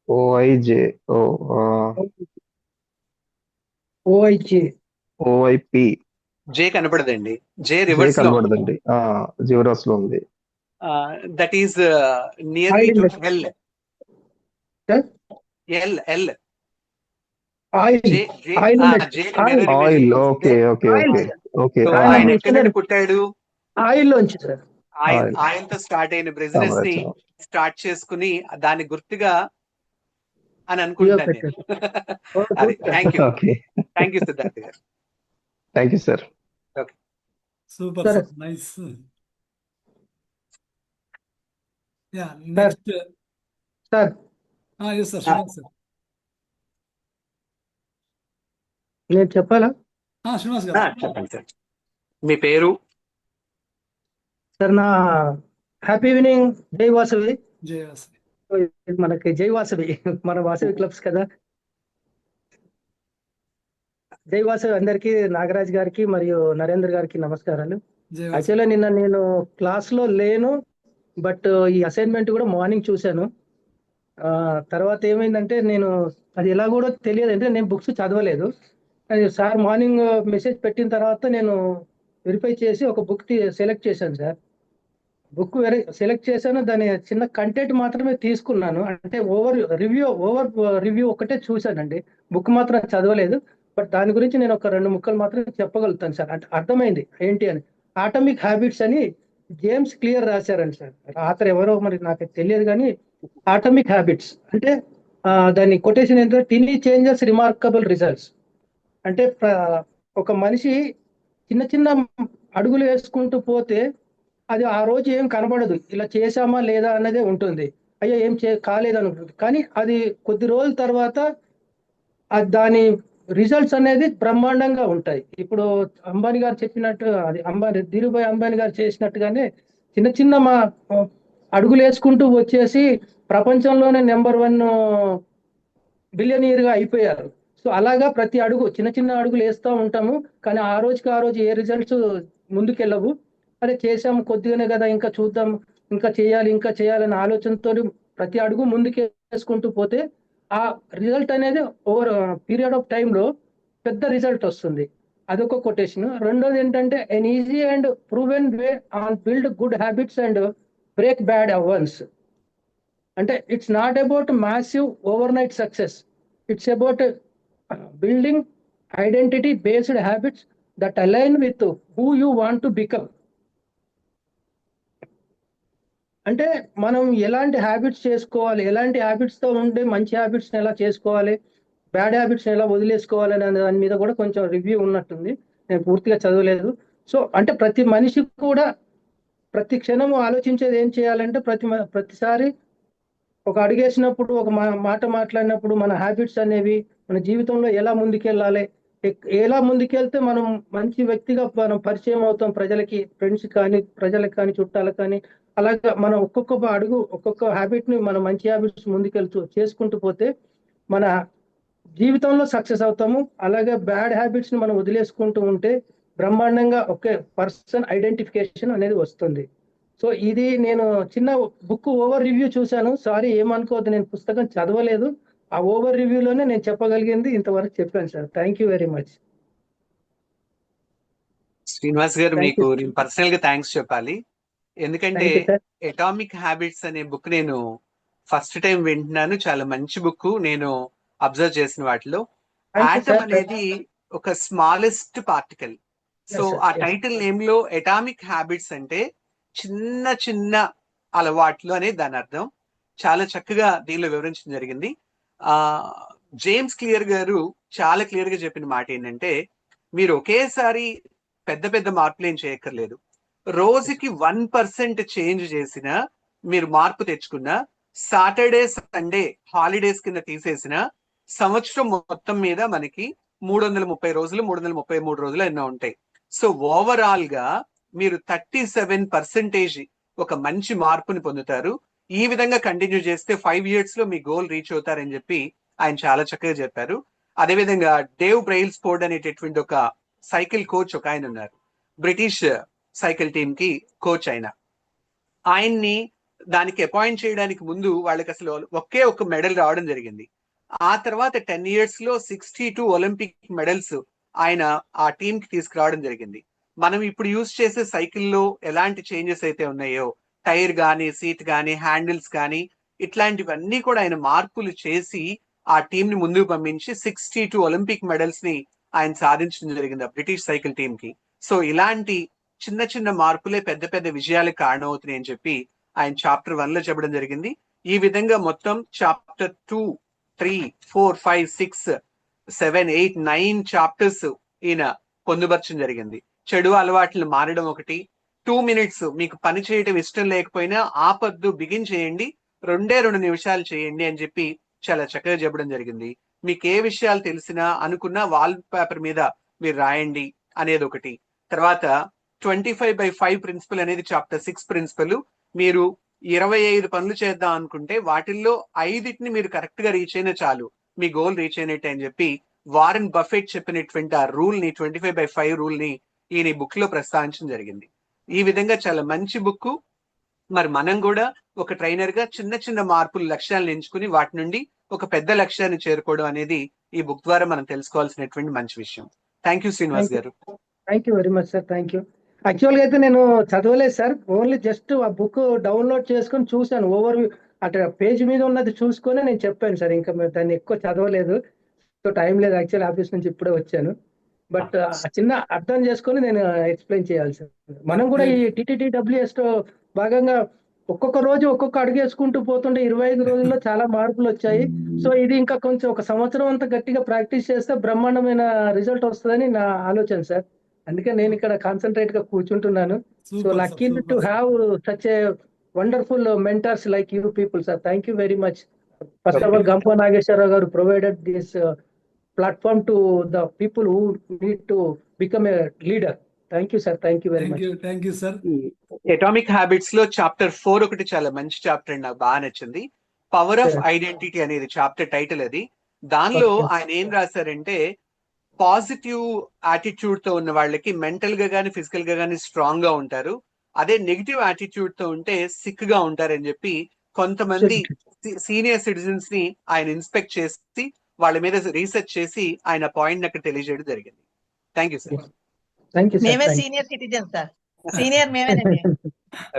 ఓఐజే, ఓఐపి, జే కనబడదండి, జే జే రివర్స్ లో కనబడదండి. జివరస్ లో ఉంది. That is nearly to L. L L oil. Okay okay okay okay. ఆయన ఎక్కడి నుండి పుట్టాడు? ఆయిల్ లోంచి సార్. ఆయిల్ తో స్టార్ట్ అయిన బిజినెస్ ని స్టార్ట్ చేసుకుని దాని గుర్తుగా అని అనుకుంటాను నేను. అది thank you, thank you Siddharth garu. Thank you sir. Super sir, nice. Ya, next sir yes sir, Srinivas sir. నేను చెప్పాలా? శ్రీనివాస్ గారు చెప్పండి సార్, మీ పేరు? సార్ నా హ్యాపీ ఈవినింగ్. జై వాసవి. జై వాసవి. మనకి జై వాసవి, మన వాసవి క్లబ్స్ కదా. జై వాసవి అందరికి, నాగరాజ్ గారికి మరియు నరేంద్ర గారికి నమస్కారాలు. జై వాసవి. యాక్చువల్గా నిన్న నేను క్లాస్ లో లేను, బట్ ఈ అసైన్మెంట్ కూడా మార్నింగ్ చూశాను. తర్వాత ఏమైందంటే నేను అది ఎలా కూడా తెలియదు, అంటే నేను బుక్స్ చదవలేదు. అది సార్ మార్నింగ్ మెసేజ్ పెట్టిన తర్వాత నేను వెరిఫై చేసి ఒక బుక్ సెలెక్ట్ చేశాను సార్. బుక్ సెలెక్ట్ చేశాను, దాని చిన్న కంటెంట్ మాత్రమే తీసుకున్నాను. అంటే ఓవర్ రివ్యూ ఒకటే చూశానండి, బుక్ మాత్రం చదవలేదు. బట్ దాని గురించి నేను ఒక 2 ముక్కలు మాత్రం చెప్పగలుగుతాను సార్. అంటే అర్థమైంది ఏంటి అని. ఆటమిక్ హ్యాబిట్స్ అని జేమ్స్ క్లియర్ రాశారండి సార్. ఆథర్ ఎవరో మరి నాకు తెలియదు, కానీ ఆటమిక్ హ్యాబిట్స్ అంటే దాని కొటేషన్ ఏంటంటే టినీ చేంజెస్ రిమార్కబుల్ రిజల్ట్స్. అంటే ఒక మనిషి చిన్న చిన్న అడుగులు వేసుకుంటూ పోతే అది ఆ రోజు ఏం కనబడదు, ఇలా చేశామా లేదా అన్నదే ఉంటుంది. అయ్యో ఏం కాలేదు అనుకుంటుంది. కానీ అది కొద్ది రోజుల తర్వాత దాని రిజల్ట్స్ అనేది బ్రహ్మాండంగా ఉంటాయి. ఇప్పుడు అంబానీ గారు చెప్పినట్టు, అది ధీరుభాయ్ అంబానీ గారు చేసినట్టుగానే చిన్న చిన్న అడుగులు వేసుకుంటూ వచ్చేసి ప్రపంచంలోనే నెంబర్ 1 బిలియనీర్ గా అయిపోయారు. సో అలాగా ప్రతి అడుగు చిన్న చిన్న అడుగులు వేస్తూ ఉంటాము, కానీ ఆ రోజుకి ఆ రోజు ఏ రిజల్ట్స్ ముందుకెళ్ళవు. అదే చేసాము కొద్దిగానే కదా, ఇంకా చూద్దాం, ఇంకా చేయాలనే ఆలోచనతో ప్రతి అడుగు ముందుకు వేసుకుంటూ పోతే ఆ రిజల్ట్ అనేది ఓవర్ పీరియడ్ ఆఫ్ టైంలో పెద్ద రిజల్ట్ వస్తుంది. అదొక కొటేషన్. రెండోది ఏంటంటే an easy and proven way on build good habits and break bad ones. అంటే it's not about massive over night success, it's about building identity based habits that align with who you want to become. అంటే మనం ఎలాంటి హ్యాబిట్స్ చేసుకోవాలి, ఎలాంటి హ్యాబిట్స్తో ఉంటే మంచి హ్యాబిట్స్ని ఎలా చేసుకోవాలి, బ్యాడ్ హ్యాబిట్స్ని ఎలా వదిలేసుకోవాలి అనే దాని మీద కూడా కొంచెం రివ్యూ ఉన్నట్టుంది. నేను పూర్తిగా చదవలేదు. సో అంటే ప్రతి మనిషి కూడా ప్రతి క్షణము ఆలోచించేది ఏం చేయాలంటే ప్రతిసారి ఒక అడుగేసినప్పుడు, ఒక మాట మాట్లాడినప్పుడు మన హ్యాబిట్స్ అనేవి మన జీవితంలో ఎలా ముందుకెళ్ళాలి, ఎలా ముందుకెళ్తే మనం మంచి వ్యక్తిగా మనం పరిచయం అవుతాం, ప్రజలకు కానీ చుట్టాలకు కానీ. అలాగా మనం ఒక్కొక్క అడుగు ఒక్కొక్క హ్యాబిట్ ని మనం మంచి హ్యాబిట్స్ చేసుకుంటూ పోతే మన జీవితంలో సక్సెస్ అవుతాము. అలాగే బ్యాడ్ హ్యాబిట్స్ ని మనం వదిలేసుకుంటూ ఉంటే బ్రహ్మాండంగా ఒకే పర్సన్ ఐడెంటిఫికేషన్ అనేది వస్తుంది. సో ఇది నేను చిన్న బుక్ ఓవర్ రివ్యూ చూశాను. సారీ ఏమనుకోవద్దు, నేను పుస్తకం చదవలేదు. ఆ ఓవర్ రివ్యూలోనే నేను చెప్పగలిగింది ఇంతవరకు చెప్పాను sir. Thank you very much. Srinivas గారు, థ్యాంక్ మీకు యూ నేను పర్సనల్ గా థ్యాంక్స్ చెప్పాలి. ఎందుకంటే thank you sir. Atomic habits అనే బుక్ నేను ఫస్ట్ టైం వింటున్నాను. చాలా మంచి బుక్. నేను అబ్జర్వ్ చేసిన వాటిలో థ్యాంక్ యూ ఆటమ్ సార్. అనేది ఒక smallest particle. So Yes, sir. ఆ Yes. టైటిల్ నేమ్ లో అటామిక్ హ్యాబిట్స్ అంటే చిన్న చిన్న అలవాట్లు అనేది దాని అర్థం. చాలా చక్కగా దీనిలో వివరించడం జరిగింది. ఆ జేమ్స్ క్లియర్ గారు చాలా క్లియర్ గా చెప్పిన మాట ఏంటంటే, మీరు ఒకేసారి పెద్ద పెద్ద మార్పులు ఏం చేయక్కర్లేదు. రోజుకి 1% చేంజ్ చేసిన, మీరు మార్పు తెచ్చుకున్న, సాటర్డే సండే హాలిడేస్ కింద తీసేసిన, సంవత్సరం మొత్తం మీద మనకి 330 రోజులు 333 రోజులు ఎన్నో ఉంటాయి. సో ఓవరాల్ గా మీరు 37% ఒక మంచి మార్పుని పొందుతారు. ఈ విధంగా కంటిన్యూ చేస్తే 5 years లో మీ గోల్ రీచ్ అవుతారని చెప్పి ఆయన చాలా చక్కగా చెప్పారు. అదేవిధంగా డేవ్ బ్రెయిల్ స్పోర్డ్ అనేటటువంటి ఒక సైకిల్ కోచ్ ఒక ఆయన ఉన్నారు, బ్రిటిష్ సైకిల్ టీమ్ కి కోచ్ ఆయన. ఆయన్ని దానికి అపాయింట్ చేయడానికి ముందు వాళ్ళకి అసలు ఒకే ఒక మెడల్ రావడం జరిగింది. ఆ తర్వాత 10 years లో 62 ఒలింపిక్ మెడల్స్ ఆయన ఆ టీం కి తీసుకురావడం జరిగింది. మనం ఇప్పుడు యూజ్ చేసే సైకిల్లో ఎలాంటి చేంజెస్ అయితే ఉన్నాయో, టైర్ కానీ, సీట్ కానీ, హ్యాండిల్స్ కానీ, ఇట్లాంటివన్నీ కూడా ఆయన మార్పులు చేసి ఆ టీం ని ముందుకు పంపించి 62 ఒలింపిక్ మెడల్స్ ని ఆయన సాధించడం జరిగింది ఆ బ్రిటిష్ సైకిల్ టీం కి. సో ఇలాంటి చిన్న చిన్న మార్పులే పెద్ద పెద్ద విజయాలకు కారణమవుతున్నాయి అని చెప్పి ఆయన చాప్టర్ 1 లో చెప్పడం జరిగింది. ఈ విధంగా మొత్తం చాప్టర్ 2, 3, 4, 5, 6, 7, 8, 9 చాప్టర్స్ ఈయన పొందుపరచడం జరిగింది. చెడు అలవాట్లు మారడం ఒకటి, 2 minutes మీకు పని చేయడం ఇష్టం లేకపోయినా ఆపద్దు, బిగిన్ చేయండి, 2 నిమిషాలు చేయండి అని చెప్పి చాలా చక్కగా చెప్పడం జరిగింది. మీకు ఏ విషయాలు తెలిసినా అనుకున్నా వాల్ పేపర్ మీద మీరు రాయండి అనేది ఒకటి. తర్వాత 25/5 ప్రిన్సిపల్ అనేది చాప్టర్ 6 ప్రిన్సిపల్. మీరు 25 పనులు చేద్దాం అనుకుంటే వాటిల్లో 5 మీరు కరెక్ట్ గా రీచ్ అయినా చాలు, మీ గోల్ రీచ్ అయినట్టే అని చెప్పి వారెన్ బఫెట్ చెప్పినటువంటి ఆ రూల్ ని, 25/5 రూల్ ని ఈయన బుక్ లో ప్రస్తావించడం జరిగింది. ఈ విధంగా చాలా మంచి బుక్. మరి మనం కూడా ఒక ట్రైనర్ గా చిన్న చిన్న మార్పులు, లక్ష్యాలను ఎంచుకుని వాటి నుండి ఒక పెద్ద లక్ష్యాన్ని చేరుకోవడం అనేది ఈ బుక్ ద్వారా మనం తెలుసుకోవాల్సినటువంటి మంచి విషయం. థ్యాంక్ యూ శ్రీనివాస్ గారు. Thank you very much sir. Thank you. యాక్చువల్గా అయితే నేను చదవలేదు సార్, ఓన్లీ జస్ట్ ఆ బుక్ డౌన్లోడ్ చేసుకొని చూశాను. ఓవర్ అటు పేజ్ మీద ఉన్నది చూసుకొని నేను చెప్పాను సార్. ఇంకా దాన్ని ఎక్కువ చదవలేదు, సో టైం లేదు. యాక్చువల్ ఆఫీస్ నుంచి ఇప్పుడే వచ్చాను. బట్ ఆ చిన్న అర్థం చేసుకొని నేను ఎక్స్ప్లెయిన్ చేయాలి సార్. మనం కూడా ఈ TTTWS తో భాగంగా ఒక్కొక్క రోజు ఒక్కొక్క అడుగు వేసుకుంటూ పోతుంటే 25 రోజుల్లో చాలా మార్పులు వచ్చాయి. సో ఇది ఇంకా కొంచెం ఒక సంవత్సరం అంతా గట్టిగా ప్రాక్టీస్ చేస్తే బ్రహ్మాండమైన రిజల్ట్ వస్తుందని నా ఆలోచన సార్. అందుకే నేను ఇక్కడ కాన్సన్ట్రేట్ గా కూర్చుంటున్నాను. So lucky to have such a wonderful mentors like you people sir. Thank you very much. First of all Gampa Nageswararao garu provided this platform to the people who need to become a leader. Thank you sir. Thank you very much. Thank you sir. Atomic habits లో చాప్టర్ 4 ఒకటి చాలా మంచి చాప్టర్ అండి, నాకు బాగా నచ్చింది. పవర్ ఆఫ్ ఐడెంటిటీ అనేది చాప్టర్ టైటిల్ అది. దానిలో ఆయన ఏం రాశారంటే, పాజిటివ్ యాటిట్యూడ్ తో ఉన్న వాళ్ళకి మెంటల్ గా గానీ ఫిజికల్ గా గానీ స్ట్రాంగ్ గా ఉంటారు. అదే నెగిటివ్ యాటిట్యూడ్ తో ఉంటే సిక్ గా ఉంటారని చెప్పి కొంతమంది సీనియర్ సిటిజన్స్ ని ఆయన ఇన్స్పెక్ట్ చేసి వాళ్ళ మీద రీసెర్చ్ చేసి ఆయన పాయింట్ అక్కడ తెలియజేయడం జరిగింది. Thank you sir. Thank you మేమే sir. Senior citizen sir. Senior మేమేనండి.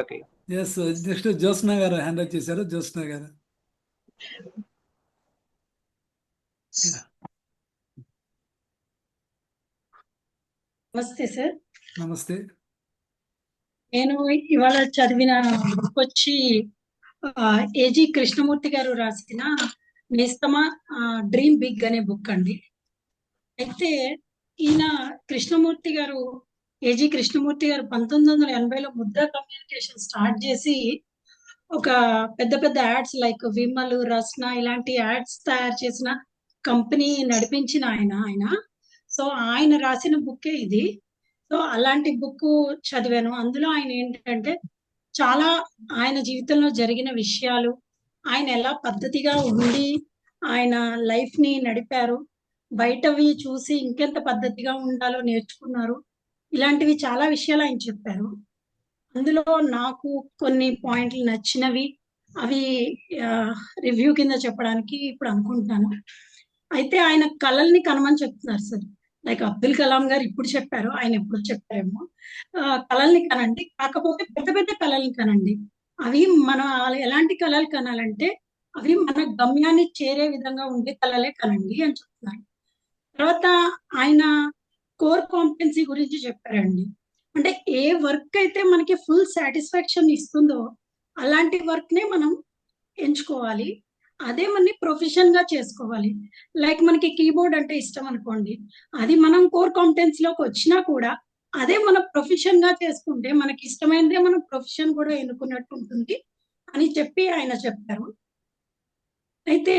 Okay, yes, next Jyotsna garu hand raise చేశారు. జ్యోత్స్న గారు. నమస్తే సార్. నమస్తే. నేను ఇవాళ చదివిన బుక్ వచ్చి ఏజీ కృష్ణమూర్తి గారు రాసిన నేస్తమా డ్రీమ్ బిగ్ అనే బుక్ అండి. అయితే ఈయన ఏజీ కృష్ణమూర్తి గారు 1980లో ముద్రా కమ్యూనికేషన్ స్టార్ట్ చేసి ఒక పెద్ద పెద్ద యాడ్స్ లైక్ విమల్, రస్నా ఇలాంటి యాడ్స్ తయారు చేసిన కంపెనీ నడిపించిన ఆయన. సో ఆయన రాసిన బుక్కే ఇది. సో అలాంటి బుక్ చదివాను. అందులో ఆయన ఏంటంటే చాలా ఆయన జీవితంలో జరిగిన విషయాలు, ఆయన ఎలా పద్ధతిగా ఉండి ఆయన లైఫ్ ని నడిపారు, బయటవి చూసి ఇంకెంత పద్ధతిగా ఉండాలో నేర్చుకున్నారు. ఇలాంటివి చాలా విషయాలు ఆయన చెప్పారు. అందులో నాకు కొన్ని పాయింట్లు నచ్చినవి అవి రివ్యూ కింద చెప్పడానికి ఇప్పుడు అనుకుంటున్నాను. అయితే ఆయన కళల్ని కనమని చెప్తున్నారు సార్. లైక్ అబ్దుల్ కలాం గారు ఇప్పుడు చెప్పారు, ఆయన ఎప్పుడు చెప్పారేమో. కళల్ని కనండి, కాకపోతే పెద్ద పెద్ద కళల్ని కనండి. అవి మనం ఎలాంటి కళలు కనాలంటే అవి మన గమ్యాన్ని చేరే విధంగా ఉండే కళలే కనండి అని చెప్తున్నారు. తర్వాత ఆయన కోర్ కాంపిటెన్సీ గురించి చెప్పారండి. అంటే ఏ వర్క్ అయితే మనకి ఫుల్ సాటిస్ఫాక్షన్ ఇస్తుందో అలాంటి వర్క్ నే మనం ఎంచుకోవాలి, అదే మనని ప్రొఫెషన్ గా చేసుకోవాలి. లైక్ మనకి కీబోర్డ్ అంటే ఇష్టం అనుకోండి, అది మనం కోర్ కాంపిటెన్స్ లోకి వచ్చినా కూడా అదే మన ప్రొఫెషన్ గా చేసుకుంటే మనకి ఇష్టమైనదే మనం ప్రొఫెషన్ కూడా ఎన్నుకున్నట్టు ఉంటుంది అని చెప్పి ఆయన చెప్పారు. అయితే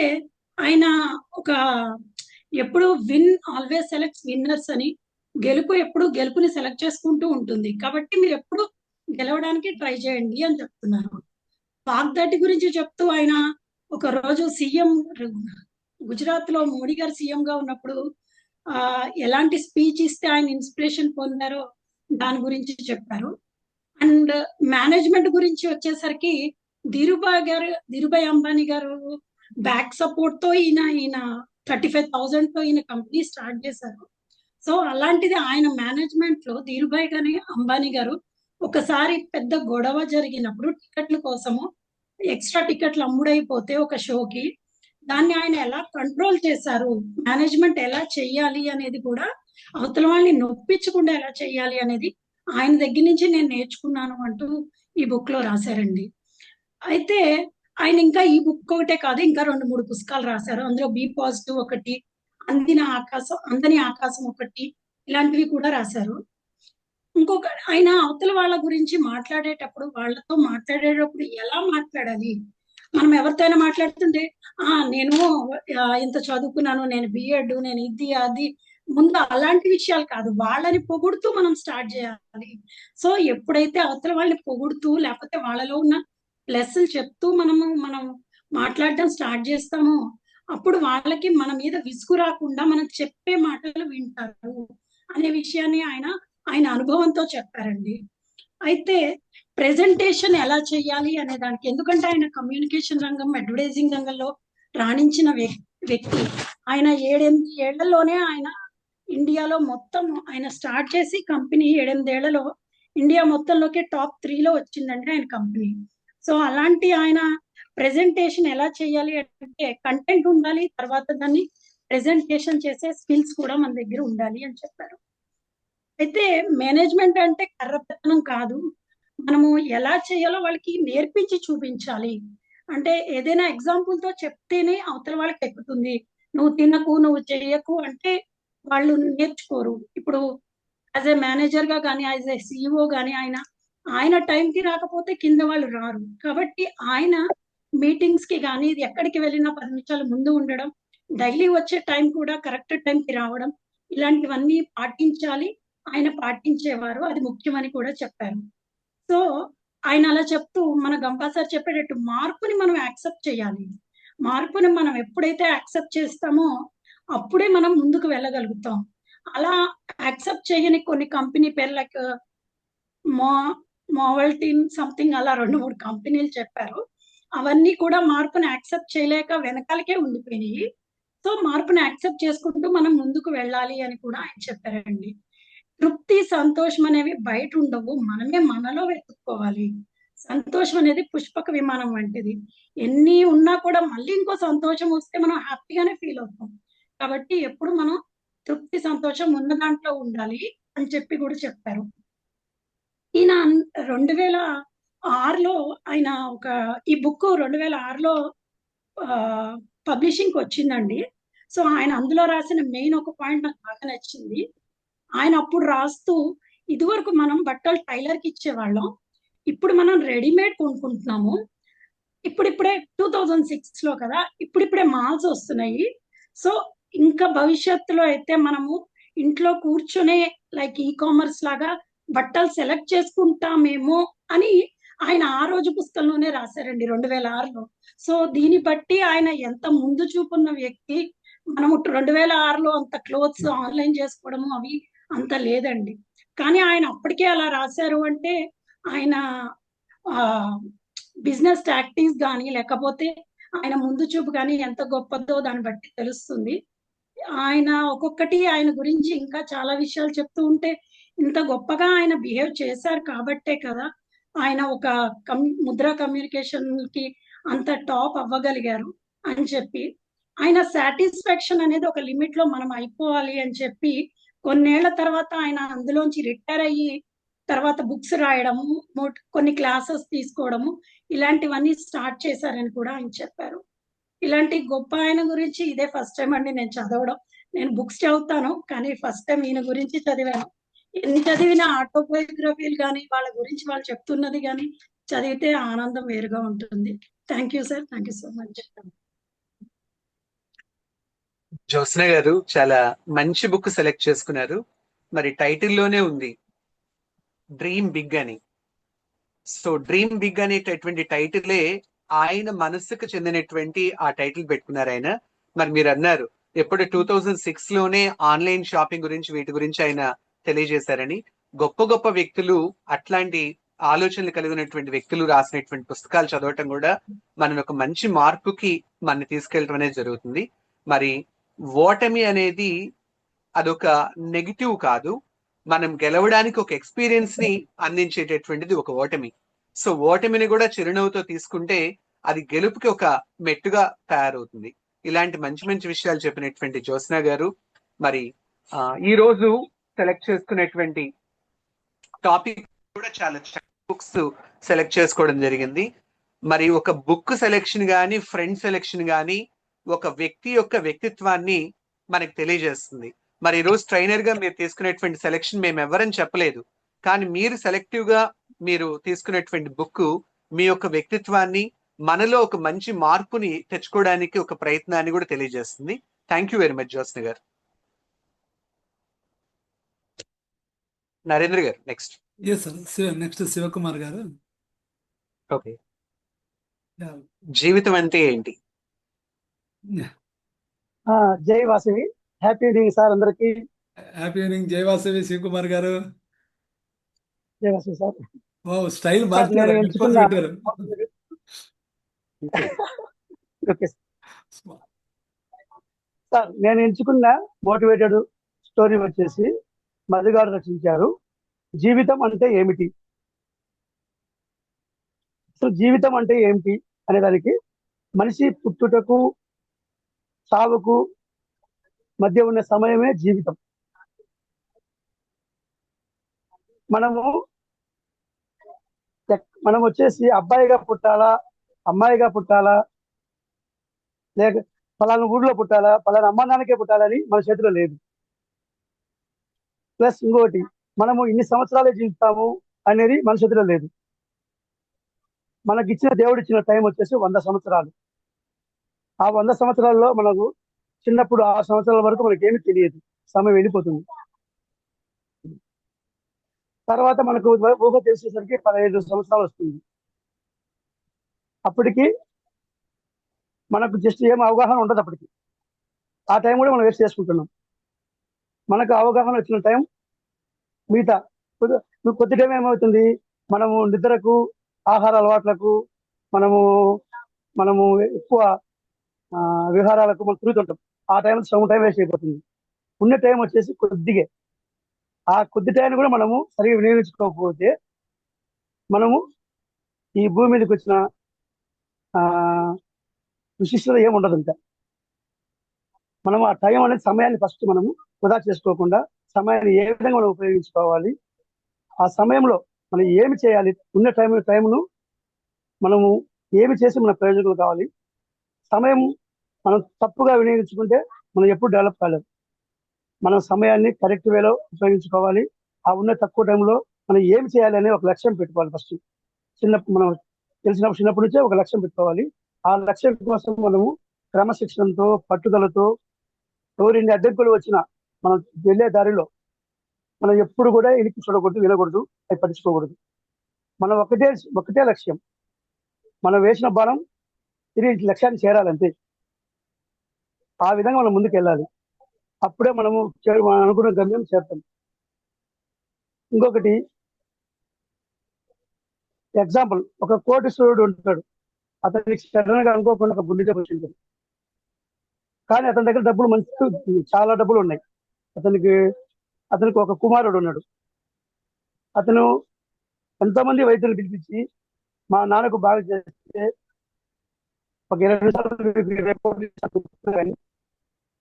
ఆయన ఒక ఎప్పుడు విన్ ఆల్వేస్ సెలెక్ట్స్ విన్నర్స్ అని, గెలుపు ఎప్పుడు గెలుపుని సెలెక్ట్ చేసుకుంటూ ఉంటుంది, కాబట్టి మీరు ఎప్పుడు గెలవడానికి ట్రై చేయండి అని చెప్తున్నారు. వాగ్దాటి గురించి చెప్తూ ఆయన ఒక రోజు సీఎం గుజరాత్ లో మోడీ గారు సీఎం గా ఉన్నప్పుడు ఎలాంటి స్పీచ్ ఇస్తే ఆయన ఇన్స్పిరేషన్ పొందారో దాని గురించి చెప్పారు. అండ్ మేనేజ్మెంట్ గురించి వచ్చేసరికి ధీరుభాయ్ అంబానీ గారు బ్యాక్ సపోర్ట్ తో ఈయన 35,000 తో ఈయన కంపెనీ స్టార్ట్ చేశారు. సో అలాంటిది ఆయన మేనేజ్మెంట్ లో ధీరుభాయ్ అంబానీ గారు ఒకసారి పెద్ద గొడవ జరిగినప్పుడు టికెట్ల కోసము ఎక్స్ట్రా టికెట్లు అమ్ముడైపోతే ఒక షోకి, దాన్ని ఆయన ఎలా కంట్రోల్ చేశారు, మేనేజ్మెంట్ ఎలా చెయ్యాలి అనేది కూడా, అవతల వాళ్ళని నొప్పించకుండా ఎలా చెయ్యాలి అనేది ఆయన దగ్గర నుంచి నేను నేర్చుకున్నాను అంటూ ఈ బుక్ లో రాశారండి. అయితే ఆయన ఇంకా ఈ బుక్ ఒకటే కాదు, ఇంకా 2-3 పుస్తకాలు రాశారు. అందులో బి పాజిటివ్ ఒకటి, అందని ఆకాశం ఒకటి, ఇలాంటివి కూడా రాశారు. ఇంకొక ఆయన అవతల వాళ్ళ గురించి మాట్లాడేటప్పుడు ఎలా మాట్లాడాలి, మనం ఎవరితోనైనా మాట్లాడుతుంటే నేను ఇంత చదువుకున్నాను, నేను బిఎడ్, నేను ఇది అది, ముందు అలాంటి విషయాలు కాదు, వాళ్ళని పొగుడుతూ మనం స్టార్ట్ చేయాలి. సో ఎప్పుడైతే అవతల వాళ్ళని పొగుడుతూ లేకపోతే వాళ్ళలో ఉన్న ప్లస్లు చెప్తూ మనం మాట్లాడటం స్టార్ట్ చేస్తామో అప్పుడు వాళ్ళకి మన మీద విసుగు రాకుండా మనం చెప్పే మాటలు వింటారు అనే విషయాన్ని ఆయన అనుభవంతో చెప్పారండి. అయితే ప్రెజెంటేషన్ ఎలా చేయాలి అనే దానికి, ఎందుకంటే ఆయన కమ్యూనికేషన్ రంగం, అడ్వర్టైజింగ్ రంగంలో రాణించిన వ్యక్తి. ఆయన 7-8 ఏళ్లలోనే ఆయన ఇండియాలో మొత్తం ఆయన స్టార్ట్ చేసి కంపెనీ 7-8 ఏళ్లలో ఇండియా మొత్తంలోకి టాప్ 3లో వచ్చిందండి ఆయన కంపెనీ. సో అలాంటి ఆయన ప్రెజెంటేషన్ ఎలా చేయాలి అంటే కంటెంట్ ఉండాలి, తర్వాత దాన్ని ప్రెజెంటేషన్ చేసే స్కిల్స్ కూడా మన దగ్గర ఉండాలి అని చెప్పారు. అయితే మేనేజ్మెంట్ అంటే కర్రపెత్తనం కాదు, మనము ఎలా చేయాలో వాళ్ళకి నేర్పించి చూపించాలి. అంటే ఏదైనా ఎగ్జాంపుల్ తో చెప్తేనే అవతల వాళ్ళకి ఎక్కుతుంది. నువ్వు తినకు, నువ్వు చేయకు అంటే వాళ్ళు నేర్చుకోరు. ఇప్పుడు యాజ్ ఏ మేనేజర్ గా కానీ, యాజ్ ఏ సిఇఓ కానీ ఆయన టైంకి రాకపోతే కింద వాళ్ళు రారు. కాబట్టి ఆయన మీటింగ్స్ కి కానీ ఎక్కడికి వెళ్ళినా 10 నిమిషాలు ముందు ఉండడం, డైలీ వచ్చే టైం కూడా కరెక్ట్ టైంకి రావడం, ఇలాంటివన్నీ పాటించాలి. ఆయన పాటించేవారు, అది ముఖ్యమని కూడా చెప్పారు. సో ఆయన అలా చెప్తూ మన గంపా సార్ చెప్పేటట్టు మార్పుని మనం యాక్సెప్ట్ చేయాలి. మార్పుని మనం ఎప్పుడైతే యాక్సెప్ట్ చేస్తామో అప్పుడే మనం ముందుకు వెళ్ళగలుగుతాం. అలా యాక్సెప్ట్ చేయని కొన్ని కంపెనీ పేరు లైక్ మోవల్టీన్ సంథింగ్, అలా 2-3 కంపెనీలు చెప్పారు. అవన్నీ కూడా మార్పుని యాక్సెప్ట్ చేయలేక వెనకాలకే ఉండిపోయినాయి. సో మార్పుని యాక్సెప్ట్ చేసుకుంటూ మనం ముందుకు వెళ్ళాలి అని కూడా ఆయన చెప్పారండి. తృప్తి, సంతోషం అనేవి బయట ఉండవు, మనమే మనలో వెతుక్కోవాలి. సంతోషం అనేది పుష్పక విమానం వంటిది, ఎన్ని ఉన్నా కూడా మళ్ళీ ఇంకో సంతోషం వస్తే మనం హ్యాపీగానే ఫీల్ అవుతాం. కాబట్టి ఎప్పుడు మనం తృప్తి, సంతోషం ఉన్న దాంట్లో ఉండాలి అని చెప్పి కూడా చెప్పారు. ఈయన 2006లో ఆయన ఈ బుక్ 2006లో పబ్లిషింగ్ వచ్చిందండి. సో ఆయన అందులో రాసిన మెయిన్ ఒక పాయింట్ నాకు బాగా నచ్చింది. ఆయన అప్పుడు రాస్తూ, ఇదివరకు మనం బట్టలు టైలర్ కి ఇచ్చేవాళ్ళం, ఇప్పుడు మనం రెడీమేడ్ కొనుక్కుంటున్నాము. ఇప్పుడిప్పుడే 2006లో కదా, ఇప్పుడిప్పుడే మాల్స్ వస్తున్నాయి. సో ఇంకా భవిష్యత్తులో అయితే మనము ఇంట్లో కూర్చొనే లైక్ ఈ కామర్స్ లాగా బట్టలు సెలెక్ట్ చేసుకుంటామేమో అని ఆయన ఆ రోజు పుస్తకంలోనే రాశారండి 2006లో. సో దీన్ని బట్టి ఆయన ఎంత ముందు చూపున్న వ్యక్తి. మనము 2006లో అంత క్లోత్స్ ఆన్లైన్ చేసుకోవడము అవి అంత లేదండి. కానీ ఆయన అప్పటికే అలా రాశారు అంటే ఆయన బిజినెస్ టాక్టిక్స్ కానీ లేకపోతే ఆయన ముందు చూపు కానీ ఎంత గొప్పదో దాన్ని బట్టి తెలుస్తుంది. ఆయన ఒక్కొక్కటి ఆయన గురించి ఇంకా చాలా విషయాలు చెప్తూ ఉంటే ఇంత గొప్పగా ఆయన బిహేవ్ చేశారు కాబట్టే కదా ఆయన ఒక ముద్ర కమ్యూనికేషన్ కి అంత టాప్ అవ్వగలిగారు అని చెప్పి. ఆయన సాటిస్ఫాక్షన్ అనేది ఒక లిమిట్ లో మనం అయిపోవాలి అని చెప్పి కొన్నేళ్ల తర్వాత ఆయన అందులోంచి రిటైర్ అయ్యి తర్వాత బుక్స్ రాయడము, కొన్ని క్లాసెస్ తీసుకోవడము ఇలాంటివన్నీ స్టార్ట్ చేశారని కూడా ఆయన చెప్పారు. ఇలాంటి గొప్ప ఆయన గురించి ఇదే ఫస్ట్ టైం అండి నేను చదవడం. నేను బుక్స్ చదువుతాను కానీ ఫస్ట్ టైం ఈయన గురించి చదివాను. ఎన్ని చదివిన ఆటోబయోగ్రఫీలు కానీ వాళ్ళ గురించి వాళ్ళు చెప్తున్నది కానీ చదివితే ఆనందం వేరుగా ఉంటుంది. Thank you sir, thank you so much. Jyotsna గారు చాలా మంచి బుక్ సెలెక్ట్ చేసుకున్నారు. మరి టైటిల్ లోనే ఉంది డ్రీమ్ బిగ్ అని. సో డ్రీమ్ బిగ్ అనేటటువంటి టైటిలే ఆయన మనసుకు చెందినటువంటి ఆ టైటిల్ పెట్టుకున్నారు ఆయన. మరి మీరు అన్నారు ఎప్పుడు 2006 లోనే ఆన్లైన్ షాపింగ్ గురించి వీటి గురించి ఆయన తెలియజేశారని. గొప్ప గొప్ప వ్యక్తులు అట్లాంటి ఆలోచనలు కలిగినటువంటి వ్యక్తులు రాసినటువంటి పుస్తకాలు చదవటం కూడా మనం ఒక మంచి మార్పుకి మన తీసుకెళ్ళటం అనేది జరుగుతుంది. మరి ఓటమి అనేది అదొక నెగిటివ్ కాదు, మనం గెలవడానికి ఒక ఎక్స్పీరియన్స్ ని అందించేటటువంటిది ఒక ఓటమి. సో ఓటమిని కూడా చిరునవ్వుతో తీసుకుంటే అది గెలుపుకి ఒక మెట్టుగా తయారవుతుంది. ఇలాంటి మంచి మంచి విషయాలు చెప్పినటువంటి జ్యోత్స్న గారు, మరి ఈ రోజు సెలెక్ట్ చేసుకునేటువంటి టాపిక్ కూడా చాలా బుక్స్ సెలెక్ట్ చేసుకోవడం జరిగింది. మరి ఒక బుక్ సెలెక్షన్ కానీ ఫ్రెండ్ సెలెక్షన్ కానీ ఒక వ్యక్తి యొక్క వ్యక్తిత్వాన్ని మనకు తెలియజేస్తుంది. మరి ఈ రోజు ట్రైనర్ గా మీరు తీసుకునేటువంటి సెలెక్షన్ మేము ఎవరని చెప్పలేదు, కానీ మీరు సెలెక్టివ్ గా మీరు తీసుకునేటువంటి బుక్ మీ యొక్క వ్యక్తిత్వాన్ని, మనలో ఒక మంచి మార్పుని తెచ్చుకోవడానికి ఒక ప్రయత్నాన్ని కూడా తెలియజేస్తుంది. Thank you very much Jyotsna garu. Narendra garu next. Yes sir, next Shivakumar garu. Okay, జీవితం అంటే ఏంటి? జై వాసవి, హ్యాపీ ఈవినింగ్ సార్ అందరికి. Happy evening. జై వాసవి శివకుమార్ గారు. జై వాసవి సార్. ఓ స్టైల్ సార్, నేను ఎంచుకున్న సార్ నేను ఎంచుకున్న మోటివేటెడ్ స్టోరీ వచ్చేసి మధు గారు రచించారు. జీవితం అంటే ఏమిటి, అసలు జీవితం అంటే ఏమిటి అనేదానికి మనిషి పుట్టుటకు సావుకు మధ్య ఉన్న సమయమే జీవితం. మనం వచ్చేసి అబ్బాయిగా పుట్టాలా, అమ్మాయిగా పుట్టాలా, లేక ఫలానా ఊర్లో పుట్టాలా, ఫలానా అమ్మ నాన్నకే పుట్టాలని మన చేతిలో లేదు. ప్లస్ ఇంకోటి, మనము ఇన్ని సంవత్సరాలే జీవిస్తాము అనేది మన చేతిలో లేదు. మనకిచ్చిన దేవుడు ఇచ్చిన టైం వచ్చేసి 100 సంవత్సరాలు. ఆ 100 సంవత్సరాల్లో మనకు చిన్నప్పుడు 6 సంవత్సరాల వరకు మనకేమీ తెలియదు, సమయం వెళ్ళిపోతుంది. తర్వాత మనకు ఊహ తెలిసేసరికి 15 సంవత్సరాలు వస్తుంది. అప్పటికి మనకు జస్ట్ ఏం అవగాహన ఉండదు. అప్పటికి ఆ టైం కూడా మనం వేస్ట్ చేసుకుంటున్నాం. మనకు అవగాహన వచ్చిన టైం మిగతా కొద్ది టైం ఏమవుతుంది, మనము నిద్రకు, ఆహార అలవాట్లకు, మనము ఎక్కువ విహారాలకు మనం తిరుగుతుంటాం. ఆ టైం సగం టైం వేస్ట్ అయిపోతుంది. ఉన్న టైం వచ్చేసి కొద్దిగా. ఆ కొద్ది టైం కూడా మనము సరిగ్గా వినియోగించుకోకపోతే మనము ఈ భూమి మీదకి వచ్చిన విశిష్టత ఏముండదు. ఇంకా మనము ఆ టైం అనేది సమయాన్ని ఫస్ట్ మనము వృధా చేసుకోకుండా సమయాన్ని ఏ విధంగా మనం ఉపయోగించుకోవాలి, ఆ సమయంలో మనం ఏమి చేయాలి, ఉన్న టైంను మనము ఏమి చేసి మన ప్రయోజకులు కావాలి. సమయం మనం తప్పుగా వినియోగించుకుంటే మనం ఎప్పుడు డెవలప్ కాలేదు. మనం సమయాన్ని కరెక్ట్ వేలో ఉపయోగించుకోవాలి. ఆ ఉన్న తక్కువ టైంలో మనం ఏమి చేయాలి అనే ఒక లక్ష్యం పెట్టుకోవాలి. ఫస్ట్ మనం చిన్నప్పటి నుంచే ఒక లక్ష్యం పెట్టుకోవాలి. ఆ లక్ష్యం కోసం మనము క్రమశిక్షణతో, పట్టుదలతో, ఎవరిన్ని అడ్డంకులు వచ్చినా మనం వెళ్ళే దారిలో మనం ఎప్పుడు కూడా ఇనికి చూడకూడదు, వినకూడదు, అది పట్టించుకోకూడదు. మనం ఒకటే లక్ష్యం. మనం వేసిన బాణం తిరిగి లక్ష్యాన్ని చేరాలంతే. ఆ విధంగా మనం ముందుకు వెళ్ళాలి. అప్పుడే మనము మనం అనుకున్న గమ్యం చేరుతాం. ఇంకొకటి ఎగ్జాంపుల్, ఒక కోటీశ్వరుడు ఉంటాడు. అతనికి సడన్ గా అనుకోకుండా ఒక గుండె జబ్బు వచ్చింది. కానీ అతని దగ్గర డబ్బులు చాలా డబ్బులు ఉన్నాయి. అతనికి ఒక కుమారుడు ఉన్నాడు. అతను ఎంతోమంది వైద్యులు పిలిపించి మా నాన్నకు బాగా చేస్తే ఒక 20 కానీ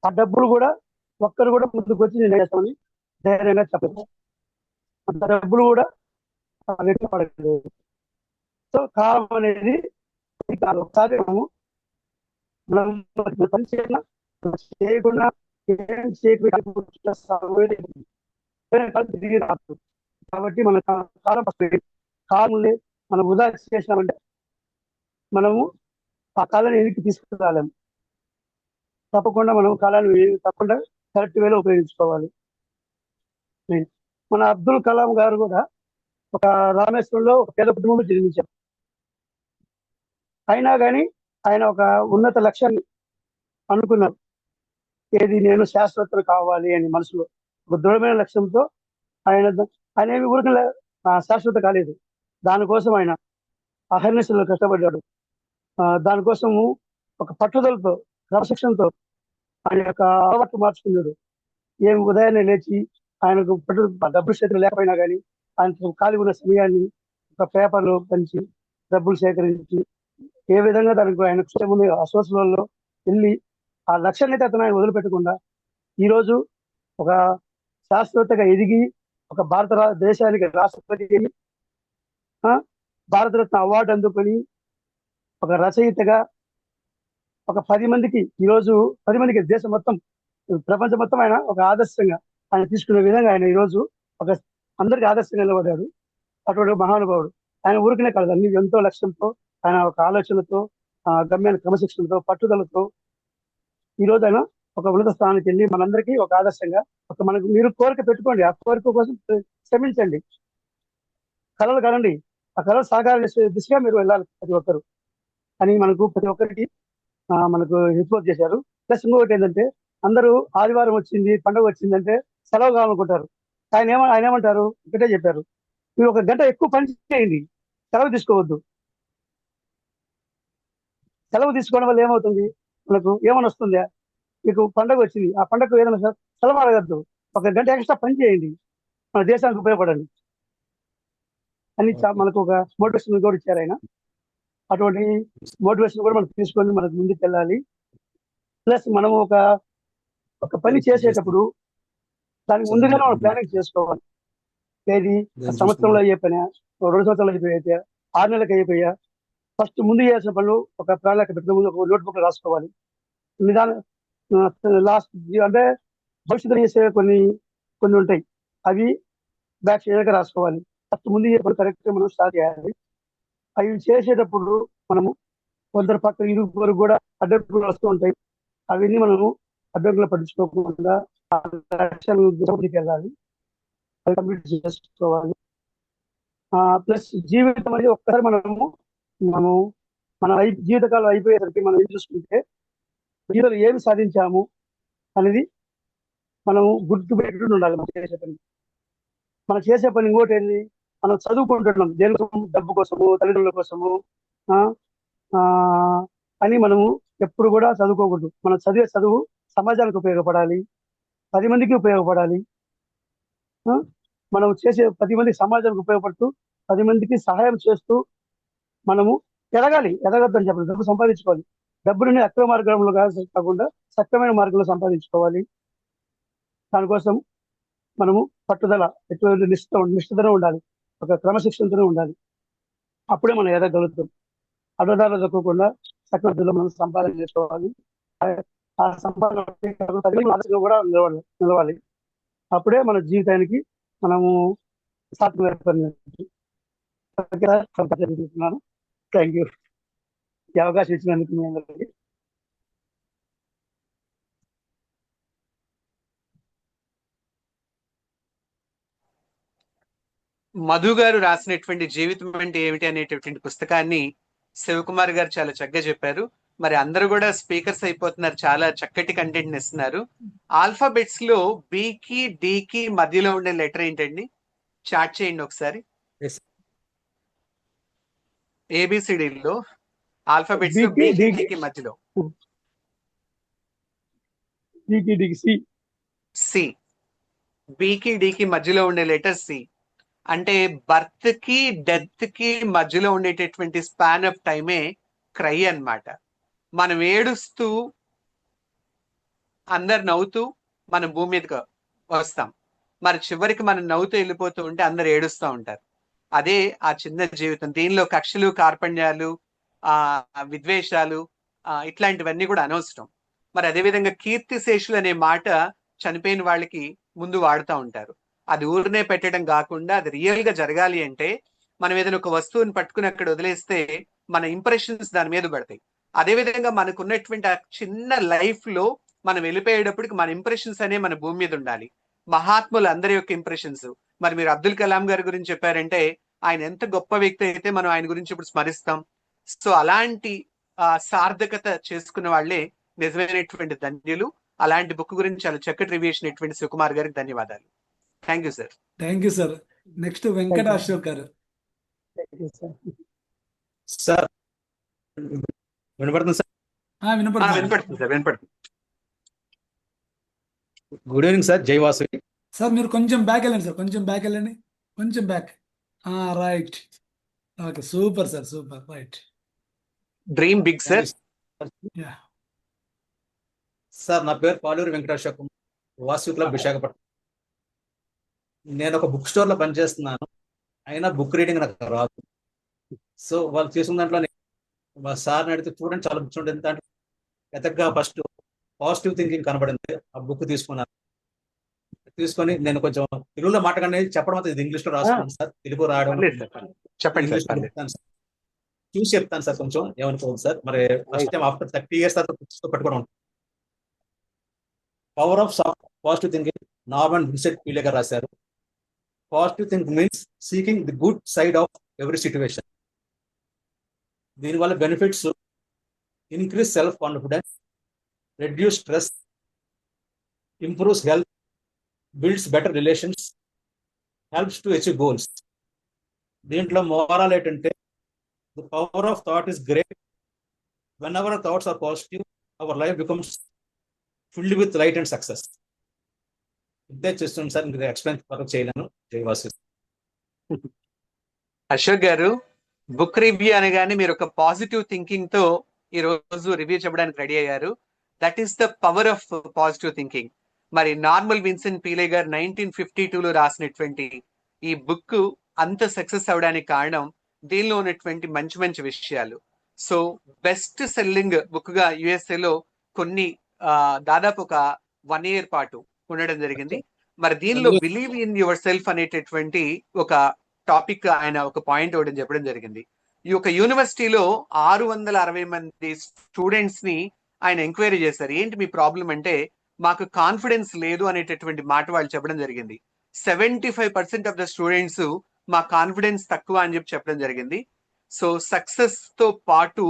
ఆ డబ్బులు కూడా ఒక్కరు కూడా ముందుకు వచ్చి నేను చేస్తామని ధైర్యంగా చెప్పలేదు. అంత డబ్బులు కూడా ఆ వ్యక్తి పడలేదు. సో కాలం అనేది ఒకసారి మనం పని చేయకుండా ఏం చేయకుండా తిరిగి రాదు. కాబట్టి మన కాలంలో మనం వృధా చేసినామంటే మనము ఆ కాలాన్ని ఎన్నికి తీసుకురాలేము. తప్పకుండా మనం కాలాన్ని తప్పకుండా కరెక్ట్ వేలో ఉపయోగించుకోవాలి. మన అబ్దుల్ కలాం గారు కూడా ఒక రామేశ్వరంలో ఒక పేద కుటుంబంలో జన్మించారు. అయినా కానీ ఆయన ఒక ఉన్నత లక్ష్యాన్ని అనుకున్నారు. ఏది, నేను శాశ్వతలు కావాలి అని మనసులో ఒక దృఢమైన లక్ష్యంతో ఆయన ఏమి ఊరిక శాశ్వత కాలేదు. దానికోసం ఆయన అహర్నిశలో కష్టపడ్డాడు. దానికోసము ఒక పట్టుదలతో, క్రమశిక్షణతో ఆయన యొక్క అలవాటు మార్చుకున్నాడు. ఏం ఉదయాన్నే లేచి ఆయనకు డబ్బులు చేతులు లేకపోయినా కానీ ఆయనకు ఖాళీ ఉన్న సమయాన్ని ఒక పేపర్లో పంచి డబ్బులు సేకరించి ఏ విధంగా దానికి ఆయన ముందు అసోసియేషన్లో వెళ్ళి ఆ లక్ష్యాన్ని అయితే అతను ఆయన వదిలిపెట్టకుండా ఈరోజు ఒక శాశ్వతగా ఎదిగి ఒక దేశానికి రాష్ట్రపతి భారతరత్న అవార్డు అందుకొని ఒక రచయితగా ఒక 10 మందికి ఈరోజు 10 మందికి దేశం మొత్తం, ప్రపంచం మొత్తం ఆయన ఒక ఆదర్శంగా ఆయన తీసుకునే విధంగా ఆయన ఈరోజు ఒక అందరికి ఆదర్శంగా నిలబడ్డాడు. అటువంటి మహానుభావుడు. ఆయన ఊరికనే కాదు, అన్ని ఎంతో లక్ష్యంతో, ఆయన ఒక ఆలోచనతో, గమ్యాన్ని క్రమశిక్షణతో, పట్టుదలతో ఈరోజు ఆయన ఒక ఉన్నత స్థానానికి వెళ్ళి మనందరికీ ఒక ఆదర్శంగా మనకు మీరు కోరిక పెట్టుకోండి, ఆ కోరిక కోసం శ్రమించండి, కళలు కనండి, ఆ కళలు సాకారం చేసే దిశగా మీరు వెళ్ళాలి ప్రతి ఒక్కరు అని మనకు ప్రతి ఒక్కరికి మనకు రిపోర్ట్ చేశారు. ప్లస్ ఇంకొకటి ఏంటంటే, అందరూ ఆదివారం వచ్చింది, పండుగ వచ్చిందంటే సెలవు కావాలనుకుంటారు. ఆయన ఏమంటారు, ఒకటే చెప్పారు, మీరు 1 గంట ఎక్కువ పని చేయండి, సెలవు తీసుకోవద్దు. సెలవు తీసుకోవడం వల్ల ఏమవుతుంది, మనకు ఏమైనా వస్తుందా? మీకు పండుగ వచ్చింది, ఆ పండుగ ఏదైనా సెలవు అడగద్దు, 1 గంట ఎక్స్ట్రా పని చేయండి, మన దేశానికి ఉపయోగపడండి అని మనకు ఒక మోటివేషన్ కూడా ఇచ్చారు ఆయన. అటువంటి మోటివేషన్ కూడా మనం తీసుకొని మనకు ముందుకు వెళ్ళాలి. ప్లస్ మనం ఒక పని చేసేటప్పుడు దానికి ముందుగానే మనం ప్లానింగ్ చేసుకోవాలి. ఏది, సంవత్సరంలో అయ్యే పని, 2 సంవత్సరాలు అయిపోయా, 6 నెలలకు అయిపోయా, ఫస్ట్ ముందు చేయాల్సిన పనులు ఒక ప్రణాళిక పెట్టిన ముందు ఒక నోట్బుక్ రాసుకోవాలి. నిదానం లాస్ట్ అంటే భవిష్యత్తులో చేసే కొన్ని ఉంటాయి, అవి బ్యాక్ చేయక రాసుకోవాలి. ఫస్ట్ ముందు చేసే కరెక్ట్ మనం స్టార్ట్ చేయాలి. అవి చేసేటప్పుడు మనము కొందరు పక్కన ఇరుగు కూడా అడ్డంకులు వస్తూ ఉంటాయి. అవన్నీ మనము అడ్డంకులు పట్టించుకోకుండా వెళ్ళాలి, అది కంప్లీట్ చేసుకోవాలి. ప్లస్ జీవితం అనేది ఒక్కసారి మనము మన జీవితకాలం అయిపోయేసరికి మనం ఏం చూసుకుంటే జీవితంలో ఏమి సాధించాము అనేది మనం గుర్తు పెట్టుకుని ఉండాలి. మనం చేసే పని ఇంకోటి ఏంటి, మనం చదువుకుంటున్నాం దేని కోసం, డబ్బు కోసము, తల్లిదండ్రుల కోసము అని మనము ఎప్పుడు కూడా చదువుకోకూడదు. మనం చదివే చదువు సమాజానికి ఉపయోగపడాలి, 10 మందికి ఉపయోగపడాలి. మనం చేసే 10 మంది సమాజానికి ఉపయోగపడుతూ 10 మందికి సహాయం చేస్తూ మనము ఎదగద్దని చెప్పాలి. డబ్బు సంపాదించుకోవాలి, డబ్బుని అక్రమ మార్గంలో కాకుండా సక్రమైన మార్గంలో సంపాదించుకోవాలి. దానికోసం మనము పట్టుదల, ఎటువంటి నిష్ఠతనే ఉండాలి, ఒక క్రమశిక్షణతోనే ఉండాలి. అప్పుడే మనం ఎదగలుగుతాం. అడ్డదారులు దక్కకుండా సక్రమంలో మనం సంపాదన చేసుకోవాలి. ఆ సంపాదన కూడా నిలవాలి. అప్పుడే మన జీవితానికి మనము సార్థకమైన. థ్యాంక్ యూ, ఈ అవకాశం ఇచ్చినందుకు మీ అందరికీ. మధు గారు రాసినటువంటి జీవితం అంటే ఏమిటి అనేటటువంటి పుస్తకాన్ని శివకుమార్ గారు చాలా చక్కగా చెప్పారు. మరి అందరూ కూడా స్పీకర్స్ అయిపోతున్నారు, చాలా చక్కటి కంటెంట్ ఇస్తున్నారు. ఆల్ఫాబెట్స్ లో బికి డికి మధ్యలో ఉండే లెటర్ ఏంటండి? చాట్ చేయండి ఒకసారి. ఏబిసిడిలో ఆల్ఫాబెట్స్ లో బికి డికి మధ్యలో సి. బికి డికి మధ్యలో ఉండే లెటర్ సి. అంటే బర్త్ కి డెత్ కి మధ్యలో ఉండేటటువంటి స్పాన్ ఆఫ్ టైమే క్రై అన్నమాట. మనం ఏడుస్తూ అందరు నవ్వుతూ మనం భూమి మీదకి వస్తాం. మరి చివరికి మనం నవ్వుతూ వెళ్ళిపోతూ ఉంటే అందరు ఏడుస్తూ ఉంటారు. అదే ఆ చిన్న జీవితం. దీనిలో కక్షలు, కార్పణ్యాలు, విద్వేషాలు, ఇట్లాంటివన్నీ కూడా అనవసరం. మరి అదేవిధంగా కీర్తిశేషులు అనే మాట చనిపోయిన వాళ్ళకి ముందు వాడుతూ ఉంటారు. అది ఊరినే పెట్టడం కాకుండా అది రియల్ గా జరగాలి అంటే మనం ఏదైనా ఒక వస్తువుని పట్టుకుని అక్కడ వదిలేస్తే మన ఇంప్రెషన్స్ దాని మీద పడతాయి. అదేవిధంగా మనకున్నటువంటి ఆ చిన్న లైఫ్ లో మనం వెళ్ళిపోయేటప్పటికి మన ఇంప్రెషన్స్ అనే మన భూమి మీద ఉండాలి. మహాత్ములు అందరి యొక్క ఇంప్రెషన్స్. మరి మీరు అబ్దుల్ కలాం గారి గురించి చెప్పారంటే ఆయన ఎంత గొప్ప వ్యక్తి అయితే మనం ఆయన గురించి ఇప్పుడు స్మరిస్తాం. సో అలాంటి సార్థకత చేసుకున్న వాళ్ళే నిజమైనటువంటి ధన్యులు. అలాంటి బుక్ గురించి చాలా చక్కటి రివ్యూ ఇచ్చినటువంటి శివకుమార్ గారికి ధన్యవాదాలు. Thank you sir. Thank you sir. Next Venkata Ashok garu. Sir వినపడుతుంది సార్? వినపడుతుంది సార్, వినపడుతుంది. Good evening sir. జై వాసవి సార్. మీరు కొంచెం బ్యాక్ వెళ్ళండి సార్, కొంచెం బ్యాక్ వెళ్ళండి, కొంచెం back. Right. Okay, super sir, super. Right. Dream big sir. Sir నా పేరు పాలూరి వెంకట అశోక్, వాసవి క్లబ్ విశాఖపట్నం. నేను ఒక బుక్ స్టోర్ లో పనిచేస్తున్నాను, అయినా బుక్ రీడింగ్ నాకు రాదు. సో వాళ్ళు చేసిన దాంట్లో సార్ని అడిగితే చూడండి చాలా బుక్స్ ఉంటుంది దాంట్లో ఎతగ్గా ఫస్ట్ పాజిటివ్ థింకింగ్ కనబడింది. ఆ బుక్ తీసుకొని నేను కొంచెం తెలుగులో మాట్లాడగానే చెప్పడం అయితే ఇది ఇంగ్లీష్ లో రాసుకున్నాను సార్. తెలుగు రాయడం చెప్పండి చూసి చెప్తాను సార్, కొంచెం ఏమనుకోండి సార్. మరి ఫస్ట్ టైం ఆఫ్టర్ 30 years తర్వాత బుక్స్ పట్టుకోవడం ఉంటుంది. Power of positive thinking Norman Vincent Peale గారు రాశారు. Positive thinking means seeking the good side of every situation. దీనివల్ల benefits increase self confidence, reduce stress, improves health, builds better relations, helps to achieve goals. దీంట్లో మోరల్ ఏంటంటే the power of thought is great. When our thoughts are positive our life becomes filled with light and success. ఇదే చేస్తుంది సార్, ఇంకా ఎక్స్ప్లెయిన్ వరకు చేయలేను. జయవాసు. అశోక్ గారు, బుక్ రివ్యూ అనగానే మీరు ఒక పాజిటివ్ థింకింగ్ తో ఈ రోజు రివ్యూ చెప్పడానికి రెడీ అయ్యారు. That is the power of positive thinking. మరి నార్మల్ విన్సెంట్ పీలే గారు 1952లో రాసినటువంటి ఈ బుక్ అంత సక్సెస్ అవడానికి కారణం దీనిలో ఉన్నటువంటి మంచి మంచి విషయాలు. సో బెస్ట్ సెల్లింగ్ బుక్ గా యుఎస్ఏలో కొన్ని దాదాపు ఒక 1 year పాటు ఉండడం జరిగింది. మరి దీనిలో బిలీవ్ ఇన్ యువర్ సెల్ఫ్ అనేటటువంటి ఒక టాపిక్ ఆయన ఒక పాయింట్ ఒకటి చెప్పడం జరిగింది. ఈ యొక్క యూనివర్సిటీలో 660 మంది స్టూడెంట్స్ ని ఆయన ఎంక్వైరీ చేశారు. ఏంటి మీ ప్రాబ్లం అంటే మాకు కాన్ఫిడెన్స్ లేదు అనేటటువంటి మాట వాళ్ళు చెప్పడం జరిగింది. 75% ఆఫ్ ద స్టూడెంట్స్ మా కాన్ఫిడెన్స్ తక్కువ అని చెప్పడం జరిగింది. సో సక్సెస్ తో పాటు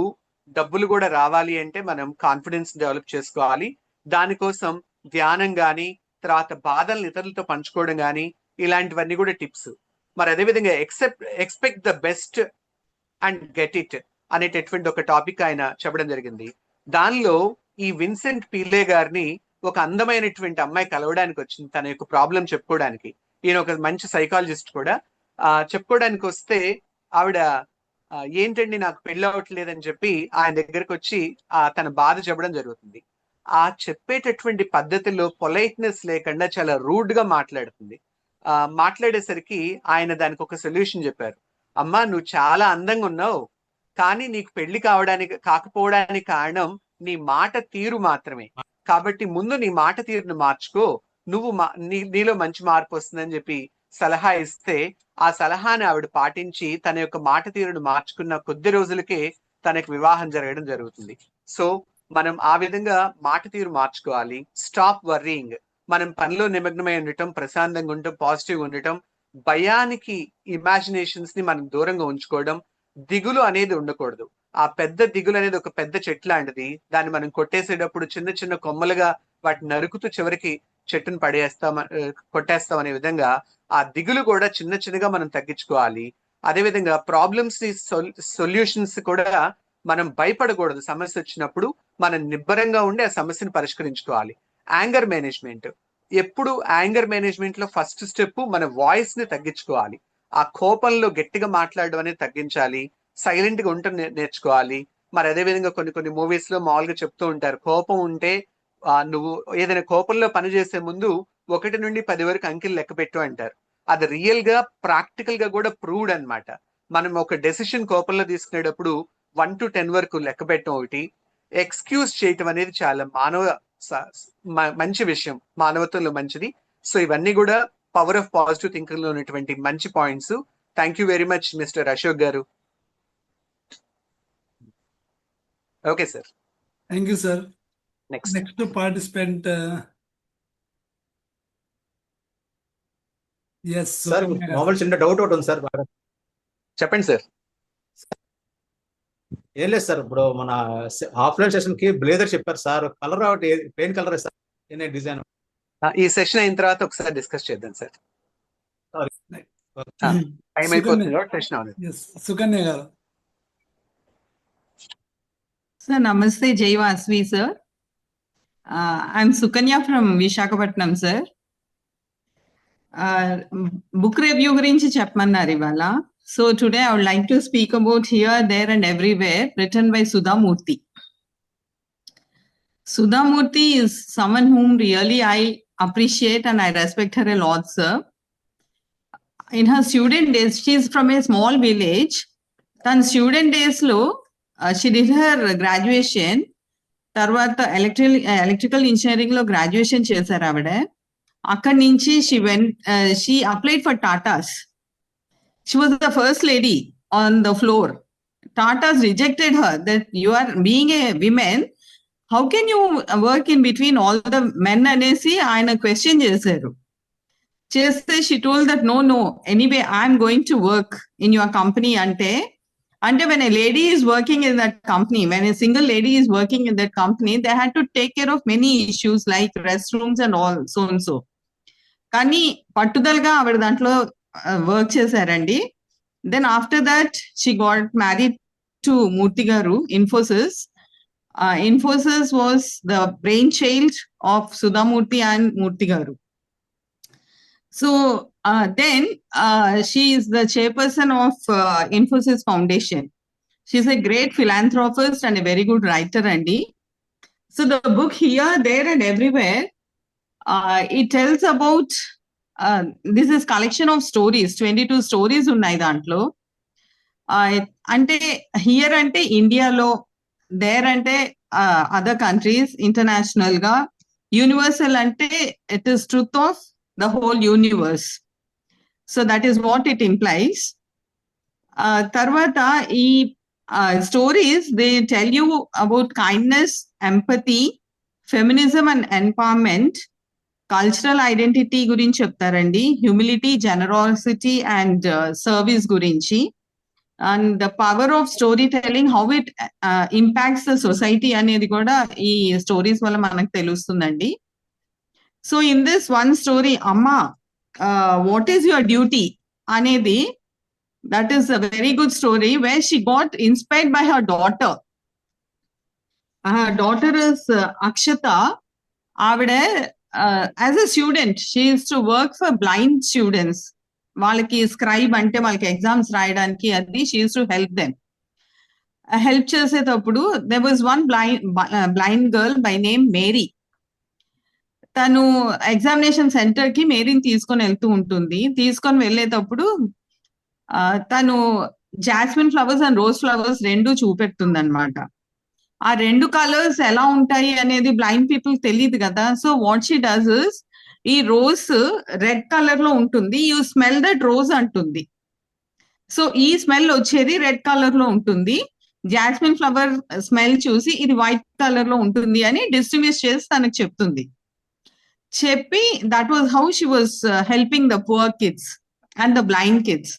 డబ్బులు కూడా రావాలి అంటే మనం కాన్ఫిడెన్స్ డెవలప్ చేసుకోవాలి. దానికోసం ధ్యానం కానీ, తర్వాత బాధలను ఇతరులతో పంచుకోవడం కానీ, ఇలాంటివన్నీ కూడా టిప్స్. మరి అదేవిధంగా expect the best and get it అనేటటువంటి ఒక టాపిక్ ఆయన చెప్పడం జరిగింది. దానిలో ఈ విన్సెంట్ పీలే గారిని ఒక అందమైనటువంటి అమ్మాయి కలవడానికి వచ్చింది, తన యొక్క ప్రాబ్లం చెప్పుకోవడానికి. ఈయన ఒక మంచి సైకాలజిస్ట్ కూడా. చెప్పుకోవడానికి వస్తే ఆవిడ ఏంటండి నాకు పెళ్ళి అవ్వట్లేదని చెప్పి ఆయన దగ్గరకు వచ్చి తన బాధ చెప్పడం జరుగుతుంది. ఆ చెప్పేటటువంటి పద్ధతిలో పొలైట్నెస్ లేకుండా చాలా రూడ్ గా మాట్లాడుతుంది. మాట్లాడేసరికి ఆయన దానికి ఒక సొల్యూషన్ చెప్పారు. అమ్మా, నువ్వు చాలా అందంగా ఉన్నావు, కానీ నీకు పెళ్లి కాకపోవడానికి కారణం నీ మాట తీరు మాత్రమే. కాబట్టి ముందు నీ మాట తీరును మార్చుకో, నువ్వు నీలో మంచి మార్పు వస్తుందని చెప్పి సలహా ఇస్తే ఆ సలహాని ఆవిడ పాటించి తన యొక్క మాట తీరును మార్చుకున్న కొద్ది రోజులకే తనకు వివాహం జరగడం జరుగుతుంది. సో మనం ఆ విధంగా మాట తీరు మార్చుకోవాలి. Stop worrying. మనం పనిలో నిమగ్నమై ఉండటం, ప్రశాంతంగా ఉండటం, పాజిటివ్గా ఉండటం, భయానికి ఇమాజినేషన్స్ ని మనం దూరంగా ఉంచుకోవడం, దిగులు అనేది ఉండకూడదు. ఆ పెద్ద దిగులు అనేది ఒక పెద్ద చెట్టు లాంటిది. దాన్ని మనం కొట్టేసేటప్పుడు చిన్న చిన్న కొమ్మలుగా వాటిని నరుకుతూ చివరికి చెట్టును కొట్టేస్తాం అనే విధంగా ఆ దిగులు కూడా చిన్న చిన్నగా మనం తగ్గించుకోవాలి. అదేవిధంగా ప్రాబ్లమ్స్ ని సొల్యూషన్స్ కూడా మనం భయపడకూడదు. సమస్య వచ్చినప్పుడు మనం నిబ్బరంగా ఉండి ఆ సమస్యను పరిష్కరించుకోవాలి. యాంగర్ మేనేజ్మెంట్, ఎప్పుడు యాంగర్ మేనేజ్మెంట్ లో ఫస్ట్ స్టెప్ మన వాయిస్ ని తగ్గించుకోవాలి. ఆ కోపంలో గట్టిగా మాట్లాడడం అనేది తగ్గించాలి. సైలెంట్ గా ఉండటం నేర్చుకోవాలి. మరి అదేవిధంగా కొన్ని మూవీస్ లో మామూలుగా చెప్తూ ఉంటారు, కోపం ఉంటే నువ్వు ఏదైనా కోపంలో పని చేసే ముందు 1 నుండి 10 వరకు అంకెలు లెక్క పెట్టు అంటారు. అది రియల్ గా ప్రాక్టికల్ గా కూడా ప్రూవ్డ్ అన్నమాట. మనం ఒక డెసిషన్ కోపంలో తీసుకునేటప్పుడు 1 to 10 వరకు లెక్క పెట్టడం ఒకటి. ఎక్స్క్యూజ్ చేయటం అనేది చాలా మంచి విషయం, మానవత్వంలో మంచిది. సో ఇవన్నీ కూడా పవర్ ఆఫ్ పాజిటివ్ థింకింగ్ లో ఉన్నటువంటి మంచి points. Thank you very much mister Ashok గారు. Okay sir, thank you sir. Next next participant yes sir మామూలు చిన్న డౌట్ ఒకటి ఉంది సార్. చెప్పండి సార్. ఏం లేదు సార్, ఇప్పుడు మన ఆఫ్లైన్ సెషన్ కి బ్లేజర్ చెప్పారు సార్, కలర్ ఒకటి ప్లెయిన్ కలర్ సార్, డిజైన్. ఈ సెషన్ అయిన తర్వాత ఒకసారి డిస్కస్ చేద్దాం సార్. టైం అయిపోతుంది కాబట్టి సెషన్ అవుతుంది. సుకన్య గారు. Sir, Namaste, Jai Vasvi, sir. I'm Sukanya from Visakhapatnam, sir. Book review gurinchi chepmannaru ivala. So today I would like to speak about Here, There and Everywhere, written by Sudha Murthy. Sudha Murthy is someone whom really I appreciate and I respect her a lot, sir. In her student days, she is from a small village. Tan student days lo she did her graduation. తర్వాత ఎలక్ట్రికల్ ఇంజనీరింగ్ లో గ్రాడ్యుయేషన్ చేశారు ఆవిడ. అక్కడి నుంచి she applied for Tatas. She was the first lady on the floor. Tatas rejected her that you are being a woman, how can you work in between all the men అనేసి ఆయన క్వశ్చన్ చేశారు. చేస్తే she told that no, anyway I am going to work in your company. అంటే when a lady is working in that company, when a single lady is working in that company, they had to take care of many issues like restrooms and all so and so. కానీ పట్టుదలగా ఆవిడ దాంట్లో వర్క్ చేశారండి. Then after that she got married to Murthy garu, Infosys. Infosys was the brainchild of Sudha Murthy and Murthy garu. So then she is the chairperson of Infosys Foundation. She is a great philanthropist and a very good writer, Andy. So the book Here, There and Everywhere, it tells about, this is collection of stories, 22 stories unnai dantlo. Ante here ante India lo, there ante other countries, international ga, universal ante it is truth of the whole universe. So that is what it implies. Tarvata ee stories, they tell you about kindness, empathy, feminism and empowerment, cultural identity gurinchi cheptarandi, humility, generosity and service gurinchi, and the power of storytelling, how it impacts the society anedi kuda ee stories valla manaku telustundandi. So in this one story, Amma, what is your duty anedi, that is a very good story where she got inspired by her daughter. Her daughter is Akshata. Avide as a student, she used to work for blind students. వాళ్ళకి స్క్రైబ్ అంటే వాళ్ళకి ఎగ్జామ్స్ రాయడానికి అది she used to help them. Help చేసేటప్పుడు there was one blind girl by name Mary. తను ఎగ్జామినేషన్ సెంటర్ కి మేరీని తీసుకొని వెళ్తూ ఉంటుంది. తీసుకొని వెళ్ళేటప్పుడు తను jasmine flowers and rose flowers రెండు చూపెడుతుంది అనమాట. ఆ రెండు కలర్స్ ఎలా ఉంటాయి అనేది బ్లైండ్ పీపుల్ తెలియదు కదా. So what she does is, ఈ రోజ్ రెడ్ కలర్ లో ఉంటుంది, యూ స్మెల్ దట్ రోజ్ అంటుంది. సో ఈ స్మెల్ వచ్చేది రెడ్ కలర్ లో ఉంటుంది. జాస్మిన్ ఫ్లవర్ స్మెల్ చూసి ఇది వైట్ కలర్ లో ఉంటుంది అని డిస్టింగ్విష్ చేసి తనకు చెప్తుంది. చెప్పి that was how she was helping the poor kids. And the blind kids.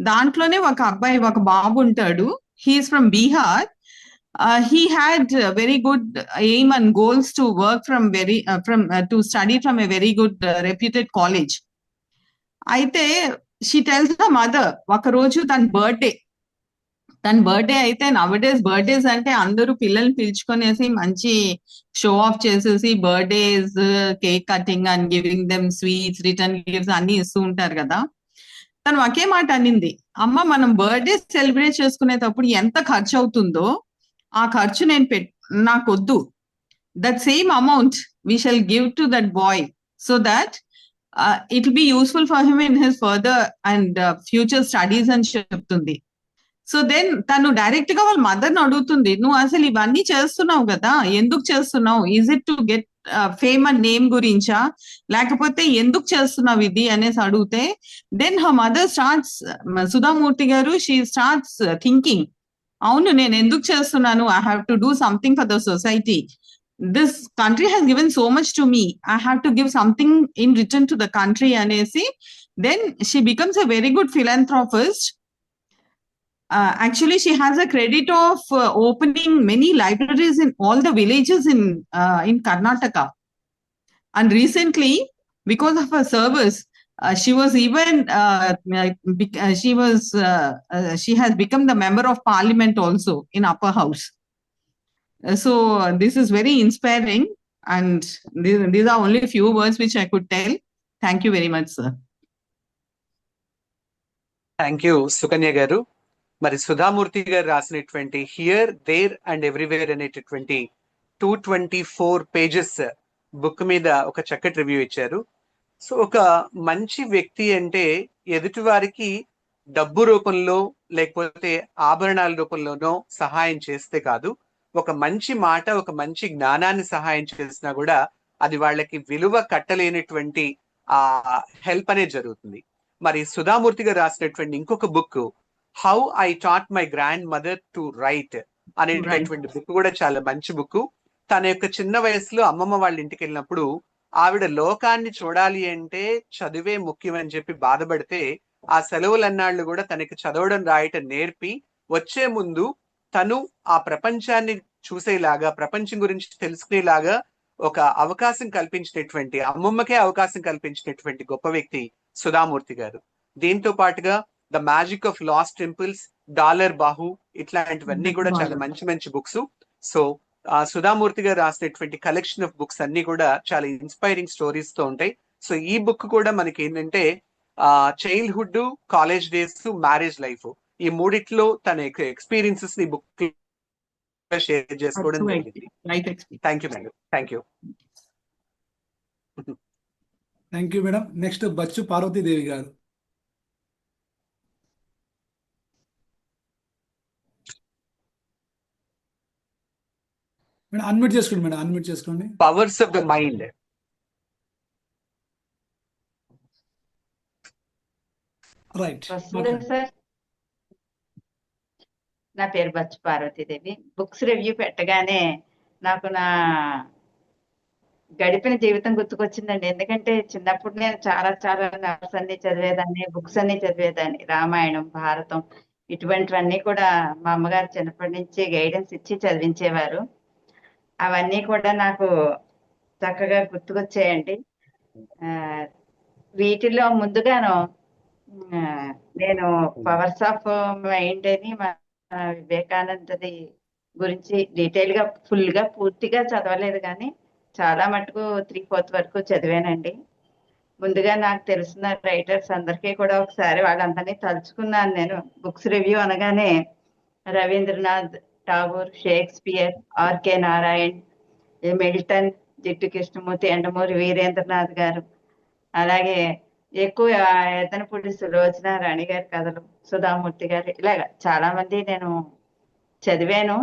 దాంట్లోనే ఒక అబ్బాయి, ఒక బాబు ఉంటాడు. He's from Bihar. He had very good aim and goals to work to study from a very good reputed college. అయితే she tells her mother, ఒక రోజు తన బర్త్డే అయితే, నవడేస్ బర్త్డేస్ అంటే అందరూ పిల్లల్ని పిలుచుకొనేసి మంచి షో ఆఫ్ చేసేసి birthdays, cake cutting and giving them sweets, return gifts అన్ని ఇస్తూ ఉంటారు కదా. తను ఒకే మాట అనింది, అమ్మ మనం బర్త్డే సెలబ్రేట్ చేసుకునేటప్పుడు ఎంత ఖర్చు అవుతుందో ఆ ఖర్చు నాకు వద్దు. That same amount we shall give to that boy so that it will be useful for him in his further and future studies అని చెప్తుంది. సో దెన్ తను డైరెక్ట్ గా వాళ్ళ మదర్ని అడుగుతుంది, నువ్వు అసలు ఇవన్నీ చేస్తున్నావు కదా, ఎందుకు చేస్తున్నావు? Is it to get fame and name గురించా, లేకపోతే ఎందుకు చేస్తున్నావు ఇది అనేసి అడిగితే, then her mother starts, Sudha Murty గారు, షీ స్టార్ట్స్ థింకింగ్, అవును నేను ఎందుకు చేస్తున్నాను, I have to do something for the society. This country has given so much to me, I have to give something in return to the country అనేసి, then she becomes a very good philanthropist. Actually, she has a credit of opening many libraries in all the villages in Karnataka. And recently, because of her service, she has become the member of parliament also in upper house. So this is very inspiring, and these are only a few words which I could tell. Thank you very much, sir. Thank you, Sukanya garu. మరి సుధామూర్తి గారు రాసినటువంటి హియర్, దేర్ అండ్ ఎవ్రీవేర్ అనేటటువంటి 224 పేజెస్ బుక్ మీద ఒక చక్కటి రివ్యూ ఇచ్చారు. సో ఒక మంచి వ్యక్తి అంటే ఎదుటి వారికి డబ్బు రూపంలో లేకపోతే ఆభరణాల రూపంలోనో సహాయం చేస్తే కాదు, ఒక మంచి మాట, ఒక మంచి జ్ఞానాన్ని సహాయం చేసినా కూడా అది వాళ్ళకి విలువ కట్టలేనటువంటి హెల్ప్ అనేది జరుగుతుంది. మరి సుధామూర్తి గారు రాసినటువంటి ఇంకొక book how I taught my grandmother to write అనేటటువంటి బుక్ కూడా చాలా మంచి బుక్. తన యొక్క చిన్న వయసులో అమ్మమ్మ వాళ్ళ ఇంటికి వెళ్ళినప్పుడు ఆవిడ లోకాన్ని చూడాలి అంటే చదువే ముఖ్యం అని చెప్పి బాధపడితే, ఆ సెలవులన్నాళ్ళు కూడా తనకి చదవడం రాయటం నేర్పి వచ్చే ముందు తను ఆ ప్రపంచాన్ని చూసేలాగా, ప్రపంచం గురించి తెలుసుకునేలాగా ఒక అవకాశం కల్పించినటువంటి, అమ్మమ్మకే అవకాశం కల్పించినటువంటి గొప్ప వ్యక్తి సుధామూర్తి గారు. దీంతో పాటుగా the magic of last temples, dollar బాహు, ఇట్లాంటివన్నీ కూడా చాలా మంచి మంచి బుక్స్. సో సుధామూర్తి గారు రాసినటువంటి కలెక్షన్ ఆఫ్ బుక్స్ అన్ని కూడా చాలా ఇన్స్పైరింగ్ స్టోరీస్ తో ఉంటాయి. సో ఈ బుక్ కూడా మనకి ఏంటంటే childhood, college days, marriage life, ఈ మూడిట్లో తన ఎక్స్పీరియన్సెస్ ని బుక్ షేర్ చేసుకోవడం జరిగింది. Thank you madam. Thank you. Thank you madam. Next Bachchu Parvathidevi garu. Madam unmute చేసుకోండి. మేడం అన్మ్యూట్ చేసుకోండి. Powers of the mind. Right. Sir, నా పేరు బచ్చు పార్వతీదేవి. బుక్స్ రివ్యూ పెట్టగానే నాకు నా గడిపిన జీవితం గుర్తుకొచ్చిందండి. ఎందుకంటే చిన్నప్పుడు నేను చాలా చాలా నవల్స్ అన్ని చదివేదాన్ని, బుక్స్ అన్ని చదివేదాన్ని. రామాయణం, భారతం ఇటువంటివన్నీ కూడా మా అమ్మగారు చిన్నప్పటి నుంచి గైడెన్స్ ఇచ్చి చదివించేవారు. అవన్నీ కూడా నాకు చక్కగా గుర్తుకొచ్చాయండి. వీటిలో ముందుగాను నేను పవర్స్ ఆఫ్ మైండ్ అని మా వివేకానందది గురించి డీటెయిల్ గా ఫుల్ గా పూర్తిగా చదవలేదు, కానీ చాలా మటుకు 3/4 వరకు చదివానండి. ముందుగా నాకు తెలిసిన రైటర్స్ అందరికీ కూడా ఒకసారి వాళ్ళందరినీ తలుచుకున్నాను నేను. బుక్స్ రివ్యూ అనగానే Rabindranath Tagore, Shakespeare, R K Narayan, Milton, Jiddu Krishnamurti, Yandamuri Veerendranath గారు, అలాగే ఎక్కువ ఎద్దనపూడి సులోచన రాణి గారి కథలు, సుధామూర్తి గారు, ఇలాగ చాలా మంది నేను చదివాను.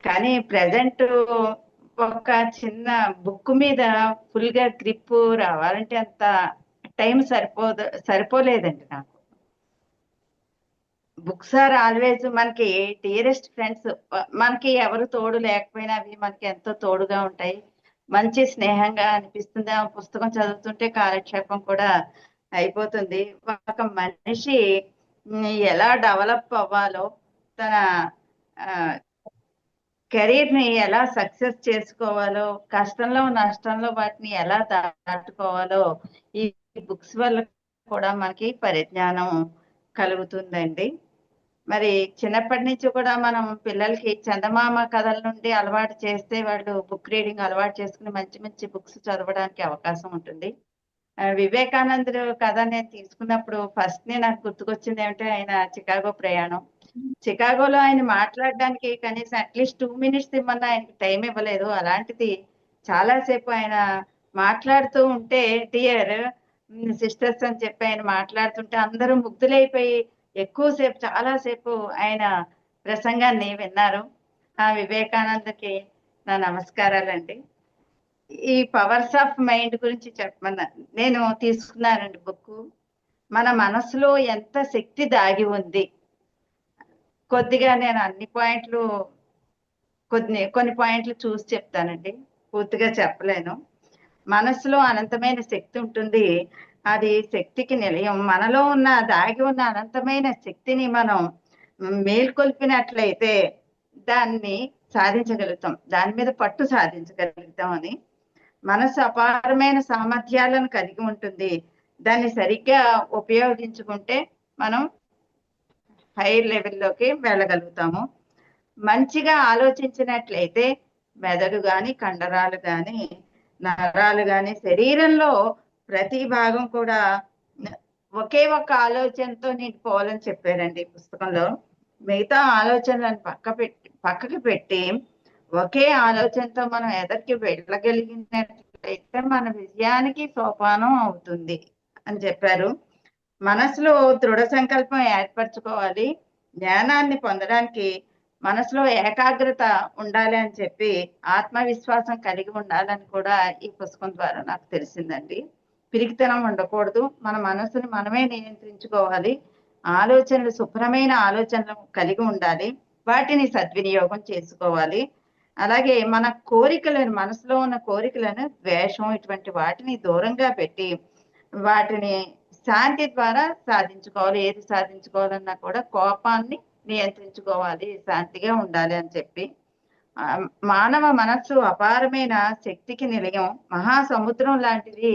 కానీ ప్రజెంట్ ఒక చిన్న బుక్ మీద ఫుల్ గా గ్రిప్ రావాలంటే అంత టైం సరిపోలేదండి నాకు. బుక్స్ ఆర్ ఆల్వేస్ మనకి డియరెస్ట్ ఫ్రెండ్స్. మనకి ఎవరు తోడు లేకపోయినా అవి మనకి ఎంతో తోడుగా ఉంటాయి. మంచి స్నేహంగా అనిపిస్తుంది. ఆ పుస్తకం చదువుతుంటే కాలక్షేపం కూడా అయిపోతుంది. ఒక మనిషి ఎలా డెవలప్ అవ్వాలో, తన కెరీర్ ని ఎలా సక్సెస్ చేసుకోవాలో, కష్టంలో నష్టంలో వాటిని ఎలా దాటుకోవాలో ఈ బుక్స్ వల్ల కూడా మనకి పరిజ్ఞానం కలుగుతుందండి. మరి చిన్నప్పటి నుంచి కూడా మనం పిల్లలకి చందమామ కథల నుండి అలవాటు చేస్తే వాళ్ళు బుక్ రీడింగ్ అలవాటు చేసుకుని మంచి మంచి బుక్స్ చదవడానికి అవకాశం ఉంటుంది. వివేకానందుడు కథ నేను తీసుకున్నప్పుడు ఫస్ట్ నాకు గుర్తుకొచ్చింది ఏమంటే ఆయన చికాగో ప్రయాణం. చికాగోలో ఆయన మాట్లాడడానికి కనీసం అట్లీస్ట్ 2 minutes ఇమ్మన్నా ఆయనకి టైం ఇవ్వలేదు. అలాంటిది చాలాసేపు ఆయన మాట్లాడుతూ ఉంటే డియర్ సిస్టర్స్ అని చెప్పి ఆయన మాట్లాడుతుంటే అందరూ ముగ్ధులైపోయి ఎక్కువసేపు చాలాసేపు ఆయన ప్రసంగాన్ని విన్నారు. ఆ వివేకానందకి నా నమస్కారాలండి. ఈ పవర్స్ ఆఫ్ మైండ్ గురించి చెప్పమన్నా నేను తీసుకున్నానండి బుక్. మన మనసులో ఎంత శక్తి దాగి ఉంది, కొద్దిగా నేను అన్ని పాయింట్లు కొన్ని పాయింట్లు చూసి చెప్తానండి, పూర్తిగా చెప్పలేను. మనసులో అనంతమైన శక్తి ఉంటుంది, అది శక్తికి నిలయం. మనలో ఉన్న దాగి ఉన్న అనంతమైన శక్తిని మనం మేల్కొల్పినట్లయితే దాన్ని సాధించగలుగుతాం, దాని మీద పట్టు సాధించగలుగుతాం అని. మనసు అపారమైన సామర్థ్యాలను కలిగి ఉంటుంది, దాన్ని సరిగ్గా ఉపయోగించుకుంటే మనం హైయర్ లెవెల్లోకి వెళ్ళగలుగుతాము. మంచిగా ఆలోచించినట్లయితే మెదడు కానీ, కండరాలు కానీ, నరాలు కానీ, శరీరంలో ప్రతి భాగం కూడా ఒకే ఒక ఆలోచనతో నిండిపోవాలని చెప్పారండి ఈ పుస్తకంలో. మిగతా ఆలోచనలను పక్కకి పెట్టి ఒకే ఆలోచనతో మనం ఎదరికి వెళ్ళగలిగినట్లయితే మన విజయానికి సోపానం అవుతుంది అని చెప్పారు. మనసులో దృఢ సంకల్పం ఏర్పరచుకోవాలి. జ్ఞానాన్ని పొందడానికి మనసులో ఏకాగ్రత ఉండాలి అని చెప్పి ఆత్మవిశ్వాసం కలిగి ఉండాలని కూడా ఈ పుస్తకం ద్వారా నాకు తెలిసిందండి. పిరికితనం ఉండకూడదు, మన మనసుని మనమే నియంత్రించుకోవాలి, ఆలోచనలు శుభ్రమైన ఆలోచనలు కలిగి ఉండాలి, వాటిని సద్వినియోగం చేసుకోవాలి. అలాగే మన కోరికలను, మనసులో ఉన్న కోరికలను, ద్వేషం ఇటువంటి వాటిని దూరంగా పెట్టి వాటిని శాంతి ద్వారా సాధించుకోవాలి. ఏది సాధించుకోవాలన్నా కూడా కోపాన్ని నియంత్రించుకోవాలి, శాంతిగా ఉండాలి అని చెప్పి. మానవ మనస్సు అపారమైన శక్తికి నిలయం, మహాసముద్రం లాంటిది.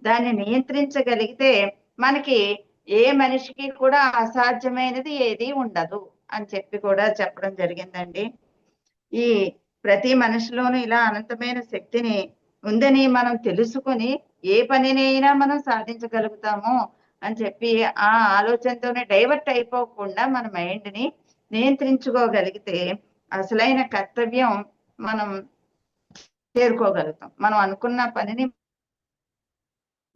దాన్ని నియంత్రించగలిగితే మనకి ఏ మనిషికి కూడా అసాధ్యమైనది ఏది ఉండదు అని చెప్పి కూడా చెప్పడం జరిగిందండి. ఈ ప్రతి మనిషిలోనూ ఇలా అనంతమైన శక్తిని ఉందని మనం తెలుసుకొని ఏ పనినైనా మనం సాధించగలుగుతాము అని చెప్పి ఆ ఆలోచనతోనే డైవర్ట్ అయిపోకుండా మన మైండ్ ని నియంత్రించుకోగలిగితే అసలైన కర్తవ్యం మనం చేరుకోగలుగుతాం, మనం అనుకున్న పనిని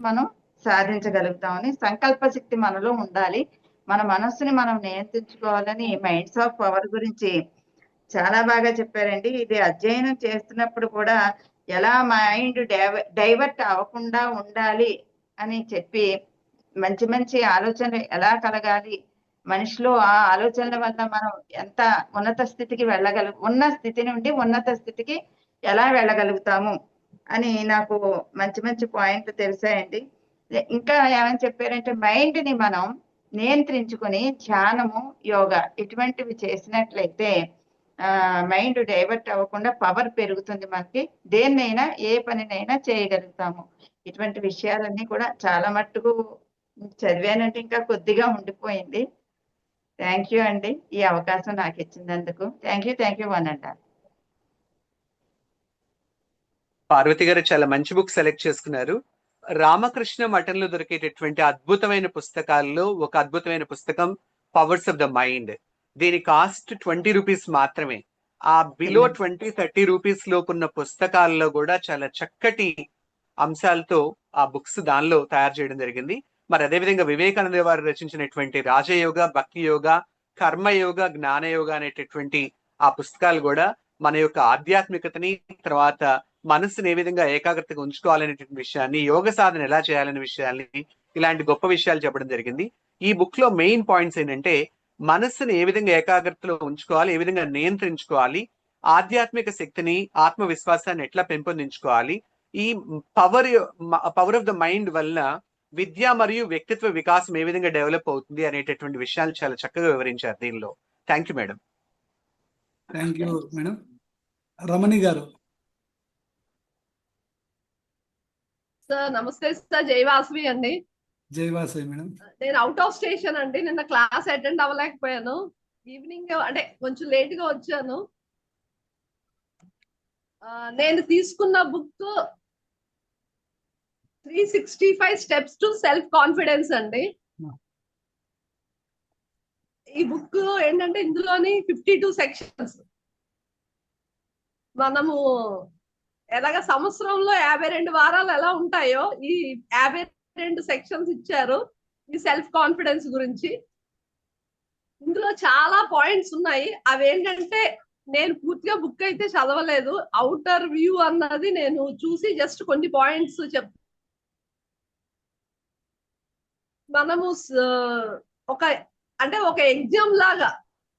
మనం సాధించగలుగుతామని సంకల్ప శక్తి మనలో ఉండాలి. మన మనస్సుని మనం నియంత్రించుకోవాలని మైండ్స్ ఆఫ్ పవర్ గురించి చాలా బాగా చెప్పారండి. ఇది అధ్యయనం చేస్తున్నప్పుడు కూడా ఎలా మైండ్ డైవర్ట్ అవ్వకుండా ఉండాలి అని చెప్పి మంచి మంచి ఆలోచనలు ఎలా కలగాలి, మనిషిలో ఆ ఆలోచనల వల్ల మనం ఎంత ఉన్నత స్థితికి ఉన్న స్థితి నుండి ఉన్నత స్థితికి ఎలా వెళ్ళగలుగుతాము అని నాకు మంచి మంచి పాయింట్లు తెలిసాయండి. ఇంకా ఏమని చెప్పారంటే మైండ్ ని మనం నియంత్రించుకొని ధ్యానము, యోగా ఇటువంటివి చేసినట్లయితే మైండ్ డైవర్ట్ అవ్వకుండా పవర్ పెరుగుతుంది, మనకి దేన్నైనా ఏ పనినైనా చేయగలుగుతాము. ఇటువంటి విషయాలన్నీ కూడా చాలా మట్టుకు చదివానంటే ఇంకా కొద్దిగా ఉండిపోయింది. థ్యాంక్ యూ అండి ఈ అవకాశం నాకు ఇచ్చినందుకు. థ్యాంక్ యూ వన్ అంట. పార్వతి గారు చాలా మంచి బుక్ సెలెక్ట్ చేసుకున్నారు. రామకృష్ణ మఠంలో దొరికేటటువంటి అద్భుతమైన పుస్తకాల్లో ఒక అద్భుతమైన పుస్తకం పవర్స్ ఆఫ్ ద మైండ్. దీని కాస్ట్ 20 రూపీస్ మాత్రమే. ఆ బిలో 20-30 రూపీస్ లోపున్న పుస్తకాల్లో కూడా చాలా చక్కటి అంశాలతో ఆ బుక్స్ దానిలో తయారు చేయడం జరిగింది. మరి అదేవిధంగా వివేకానంద వారు రచించినటువంటి రాజయోగ, భక్తి యోగ, కర్మయోగ, జ్ఞానయోగ అనేటటువంటి ఆ పుస్తకాలు కూడా మన యొక్క ఆధ్యాత్మికతని, తర్వాత మనస్సుని ఏ విధంగా ఏకాగ్రతగా ఉంచుకోవాలనేటువంటి విషయాన్ని, యోగ సాధన ఎలా చేయాలనే విషయాన్ని, ఇలాంటి గొప్ప విషయాలు చెప్పడం జరిగింది. ఈ బుక్ లో మెయిన్ పాయింట్స్ ఏంటంటే మనస్సుని ఏ విధంగా ఏకాగ్రతలో ఉంచుకోవాలి, ఏ విధంగా నియంత్రించుకోవాలి, ఆధ్యాత్మిక శక్తిని, ఆత్మవిశ్వాసాన్ని ఎట్లా పెంపొందించుకోవాలి, ఈ పవర్ ఆఫ్ ద మైండ్ వల్ల విద్య మరియు వ్యక్తిత్వ వికాసం ఏ విధంగా డెవలప్ అవుతుంది అనేటటువంటి విషయాలు చాలా చక్కగా వివరించారు దీనిలో. Thank you madam. Thank you madam. Ramani గారు. సార్ నమస్తే సార్, జయవాసవి అండి. జయవాసవి మేడం. నేను అవుట్ ఆఫ్ స్టేషన్ అండి, నిన్న క్లాస్ అటెండ్ అవ్వలేకపోయాను. ఈవినింగ్ అంటే కొంచెం లేట్ గా వచ్చాను. నేను తీసుకున్న book 365 steps to self confidence అండి. ఈ బుక్ ఏంటంటే ఇందులోని 52 సెక్షన్స్. మనము ఎలాగ సంవత్సరంలో 52 వారాలు ఎలా ఉంటాయో ఈ 52 సెక్షన్స్ ఇచ్చారు ఈ సెల్ఫ్ కాన్ఫిడెన్స్ గురించి. ఇందులో చాలా పాయింట్స్ ఉన్నాయి. అవి ఏంటంటే నేను పూర్తిగా బుక్ అయితే చదవలేదు, అవుటర్ వ్యూ అన్నది నేను చూసి జస్ట్ కొన్ని పాయింట్స్ మనము ఒక ఎగ్జామ్ లాగా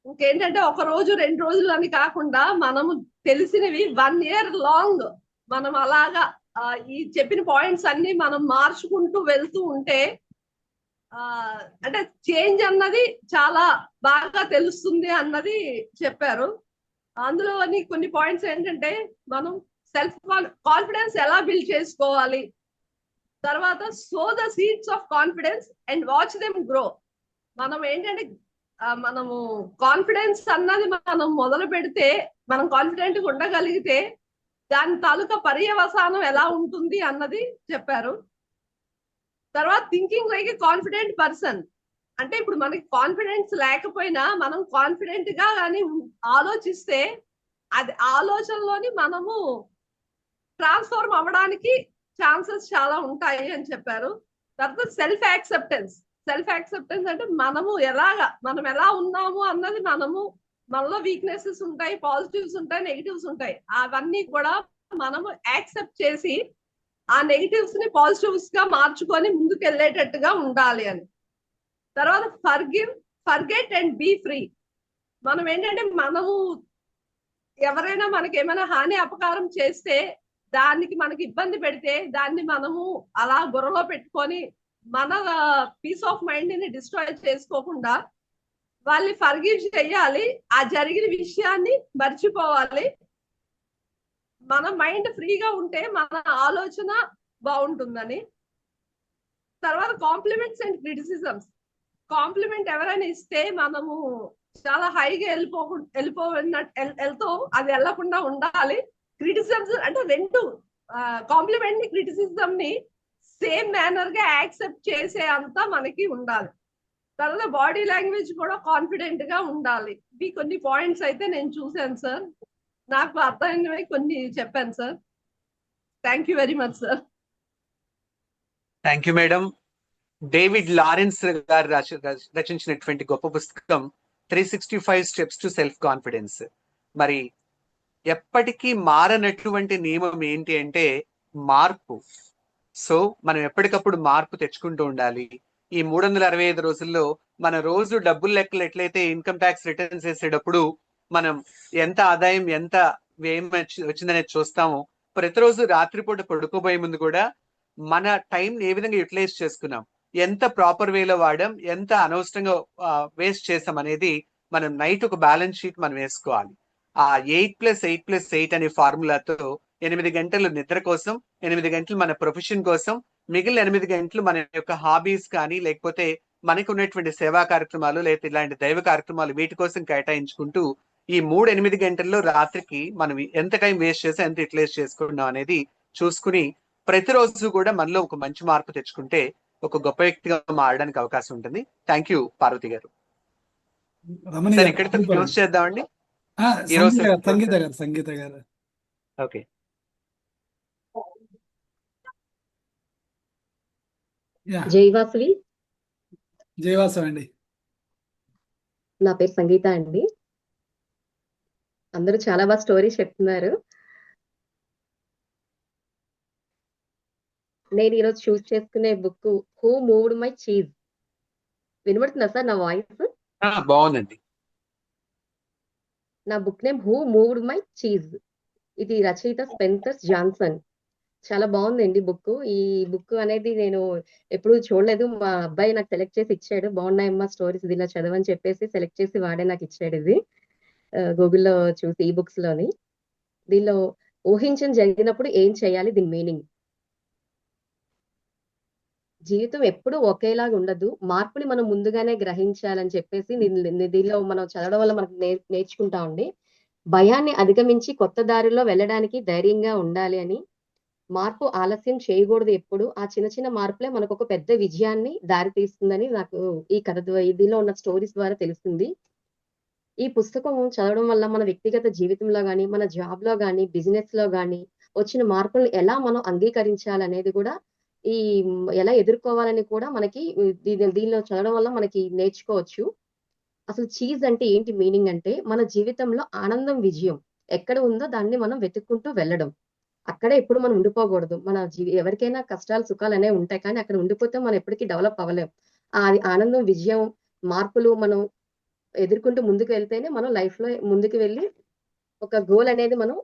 ఇంకేంటంటే ఒక రోజు 2 రోజులు అని కాకుండా మనము తెలిసినవి 1 year లాంగ్ మనం అలాగా ఈ చెప్పిన పాయింట్స్ అన్ని మనం మార్చుకుంటూ వెళ్తూ ఉంటే అంటే చేంజ్ అన్నది చాలా బాగా తెలుస్తుంది అన్నది చెప్పారు. అందులో కొన్ని పాయింట్స్ ఏంటంటే మనం సెల్ఫ్ కాన్ఫిడెన్స్ ఎలా బిల్డ్ చేసుకోవాలి, తర్వాత so the seeds of confidence and watch them grow. మనం ఏంటంటే మనము కాన్ఫిడెన్స్ అన్నది మనం మొదలు పెడితే, మనం కాన్ఫిడెంట్ గా ఉండగలిగితే దాని తాలూకా పర్యవసానం ఎలా ఉంటుంది అన్నది చెప్పారు. తర్వాత థింకింగ్ లైక్ ఏ కాన్ఫిడెంట్ పర్సన్, అంటే ఇప్పుడు మనకి కాన్ఫిడెన్స్ లేకపోయినా మనం కాన్ఫిడెంట్ గా కానీ ఆలోచిస్తే అది ఆలోచనలోని మనము ట్రాన్స్ఫార్మ్ అవ్వడానికి ఛాన్సెస్ చాలా ఉంటాయి అని చెప్పారు. తర్వాత సెల్ఫ్ యాక్సెప్టెన్స్ అంటే మనం ఎలా ఉన్నాము అన్నది, మనలో వీక్నెసెస్ ఉంటాయి, పాజిటివ్స్ ఉంటాయి, నెగిటివ్స్ ఉంటాయి. అవన్నీ కూడా మనము యాక్సెప్ట్ చేసి ఆ నెగిటివ్స్ ని పాజిటివ్స్ గా మార్చుకొని ముందుకు వెళ్ళేటట్టుగా ఉండాలి అని. తర్వాత ఫర్గెట్ అండ్ బీ ఫ్రీ. మనం ఏంటంటే మనము ఎవరైనా మనకి ఏమైనా హాని అపకారం చేస్తే, దానికి మనకి ఇబ్బంది పెడితే దాన్ని మనము అలా బుర్రలో పెట్టుకొని మన పీస్ ఆఫ్ మైండ్ ని డిస్ట్రాయ్ చేసుకోకుండా వాళ్ళని ఫర్గివ్ చేయాలి. ఆ జరిగిన విషయాన్ని మర్చిపోవాలి. మన మైండ్ ఫ్రీగా ఉంటే మన ఆలోచన బాగుంటుందని. తర్వాత కాంప్లిమెంట్స్ అండ్ క్రిటిసిజమ్స్. కాంప్లిమెంట్ ఎవరైనా ఇస్తే మనము చాలా హైగా వెళ్తూ అది వెళ్లకుండా ఉండాలి. క్రిటిసిజమ్స్ అంటే 2 కాంప్లిమెంట్ ని క్రిటిసిజం ని సేమ్ మేనర్ గా యాక్సెప్ట్ చేసే అంత మనకి ఉండాలి. తర్వాత బాడీ లాంగ్వేజ్ కూడా కాన్ఫిడెంట్ గా ఉండాలి. ఇవి కొన్ని పాయింట్స్ అయితే నేను చూశాను సార్, నాకు అర్థమైనవి కొన్ని చెప్పాను sir. Thank you very much sir. Thank you madam. David Lawrence గారు రచించినటువంటి గొప్ప పుస్తకం 365 స్టెప్స్ టు సెల్ఫ్ కాన్ఫిడెన్స్. మరి ఎప్పటికీ మారనటువంటి నియమం ఏంటి అంటే మార్పు. సో మనం ఎప్పటికప్పుడు మార్పు తెచ్చుకుంటూ ఉండాలి. ఈ 365 రోజుల్లో మన రోజు డబ్బులు లెక్కలు ఎట్లయితే ఇన్కమ్ ట్యాక్స్ రిటర్న్స్ వేసేటప్పుడు మనం ఎంత ఆదాయం ఎంత వ్యయం వచ్చిందనేది చూస్తాము, ప్రతిరోజు రాత్రిపూట పడుకోబోయే ముందు కూడా మన టైం ఏ విధంగా యూటిలైజ్ చేసుకున్నాం, ఎంత ప్రాపర్ వేలో వాడాం, ఎంత అనవసరంగా వేస్ట్ చేసాం అనేది మనం నైట్ ఒక బ్యాలెన్స్ షీట్ మనం వేసుకోవాలి. ఆ 8+8+8 అనే ఫార్ములాతో 8 గంటలు నిద్ర కోసం, 8 గంటలు మన ప్రొఫెషన్ కోసం, మిగిలిన 8 గంటలు మన యొక్క హాబీస్ కానీ లేకపోతే మనకు ఉన్నటువంటి సేవా కార్యక్రమాలు లేకపోతే ఇలాంటి దైవ కార్యక్రమాలు వీటి కోసం కేటాయించుకుంటూ ఈ 3-8 గంటల్లో రాత్రికి మనం ఎంత టైం వేస్ట్ చేసి ఎంత యూటిలైజ్ చేసుకున్నాం అనేది చూసుకుని ప్రతిరోజు కూడా మనలో ఒక మంచి మార్పు తెచ్చుకుంటే ఒక గొప్ప వ్యక్తిగా మారడానికి అవకాశం ఉంటుంది. థ్యాంక్ యూ పార్వతి గారు. సార్ ఇక్కడితో క్లోజ్ చేద్దామండి. సంగీత గారు. ఓకే. జైవాసవి అండి. నా పేరు సంగీత అండి. అందరూ చాలా బాగా స్టోరీస్ చెప్తున్నారు. నేను ఈరోజు చూస్ చేసుకునే book who moved my cheese. వినబడుతుందా సార్ నా వాయిస్? బాగుందండి. నా book name who moved my cheese. ఇది రచయిత స్పెన్సర్ జాన్సన్. చాలా బాగుందండి బుక్. ఈ బుక్ అనేది నేను ఎప్పుడు చూడలేదు. మా అబ్బాయి నాకు సెలెక్ట్ చేసి ఇచ్చాడు. బాగున్నాయమ్మా స్టోరీస్, ఇది ఇలా చదవని చెప్పేసి సెలెక్ట్ చేసి వాడే నాకు ఇచ్చాడు ఇది. గూగుల్లో చూసి ఈ బుక్స్ లోని. దీనిలో ఊహించని జరిగినప్పుడు ఏం చేయాలి, దీని మీనింగ్. జీవితం ఎప్పుడు ఒకేలాగా ఉండదు, మార్పుని మనం ముందుగానే గ్రహించాలని చెప్పేసి దీనిలో మనం చదవడం వల్ల మనకు నేర్చుకుంటామండి. భయాన్ని అధిగమించి కొత్త దారిలో వెళ్ళడానికి ధైర్యంగా ఉండాలి అని. మార్పు ఆలస్యం చేయకూడదు ఎప్పుడు. ఆ చిన్న చిన్న మార్పులే మనకు ఒక పెద్ద విజయాన్ని దారి తీస్తుందని నాకు ఈ కథ దీనిలో ఉన్న స్టోరీస్ ద్వారా తెలుస్తుంది. ఈ పుస్తకం చదవడం వల్ల మన వ్యక్తిగత జీవితంలో కానీ, మన జాబ్ లో కానీ, బిజినెస్ లో కానీ వచ్చిన మార్పులను ఎలా మనం అంగీకరించాలనేది కూడా, ఈ ఎలా ఎదుర్కోవాలని కూడా మనకి దీనిలో చదవడం వల్ల మనకి నేర్చుకోవచ్చు. అసలు చీజ్ అంటే ఏంటి మీనింగ్ అంటే, మన జీవితంలో ఆనందం, విజయం ఎక్కడ ఉందో దాన్ని మనం వెతుక్కుంటూ వెళ్ళడం. అక్కడే ఎప్పుడు మనం ఉండిపోకూడదు. మన ఎవరికైనా కష్టాలు సుఖాలు అనేవి ఉంటాయి, కానీ అక్కడ ఉండిపోతే మనం ఎప్పటికీ డెవలప్ అవ్వలేం. అది ఆనందం, విజయం, మార్పులు మనం ఎదుర్కొంటూ ముందుకు వెళ్తేనే మనం లైఫ్ లో ముందుకు వెళ్ళి ఒక గోల్ అనేది మనం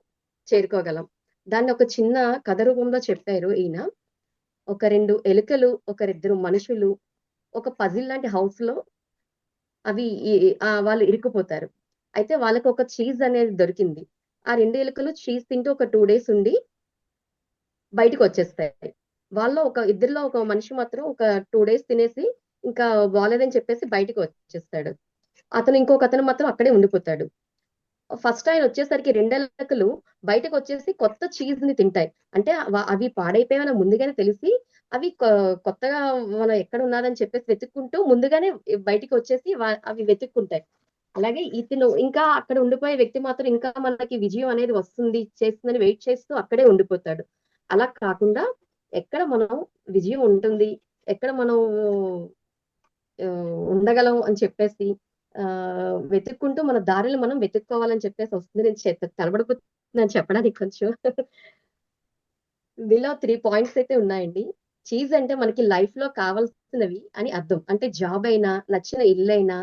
చేరుకోగలం. దాన్ని ఒక చిన్న కథ రూపంలో చెప్పారు ఈయన. ఒక 2 ఎలుకలు, 2 మనుషులు ఒక పజిల్ లాంటి హౌస్ లో అవి వాళ్ళు ఇరుక్కుపోతారు. అయితే వాళ్ళకి ఒక చీజ్ అనేది దొరికింది. ఆ 2 ఎలుకలు చీజ్ తింటూ ఒక 2 days ఉండి బయటకు వచ్చేస్తాయి. వాళ్ళు ఇద్దరిలో ఒక మనిషి మాత్రం ఒక 2 days తినేసి ఇంకా బాలేదని చెప్పేసి బయటకు వచ్చేస్తాడు. ఇంకొక అతను మాత్రం అక్కడే ఉండిపోతాడు. ఫస్ట్ ఆయన వచ్చేసరికి 2 ఎలుకలు బయటకు వచ్చేసి కొత్త చీజ్ ని తింటాయి. అంటే అవి పాడైపోయాయని ముందుగానే తెలిసి అవి కొత్తగా మనం ఎక్కడ ఉన్నదని చెప్పేసి వెతుక్కుంటూ ముందుగానే బయటకు వచ్చేసి అవి వెతుక్కుంటాయి. అలాగే ఇతను ఇంకా అక్కడ ఉండిపోయే వ్యక్తి మాత్రం ఇంకా మనకి విజయం అనేది వస్తుంది, చేస్తుందని వెయిట్ చేస్తూ అక్కడే ఉండిపోతాడు. అలా కాకుండా ఎక్కడ మనం విజయం ఉంటుంది, ఎక్కడ మనం ఉండగలం అని చెప్పేసి వెతుక్కుంటూ మన దారిలో మనం వెతుక్కోవాలని చెప్పేసి వస్తుంది. నేను తలబడిపోతున్నాను చెప్పడానికి కొంచెం. దీనిలో 3 points అయితే ఉన్నాయండి. చీజ్ అంటే మనకి లైఫ్ లో కావాల్సినవి అని అర్థం. అంటే జాబ్ అయినా, నచ్చిన ఇల్లు అయినా,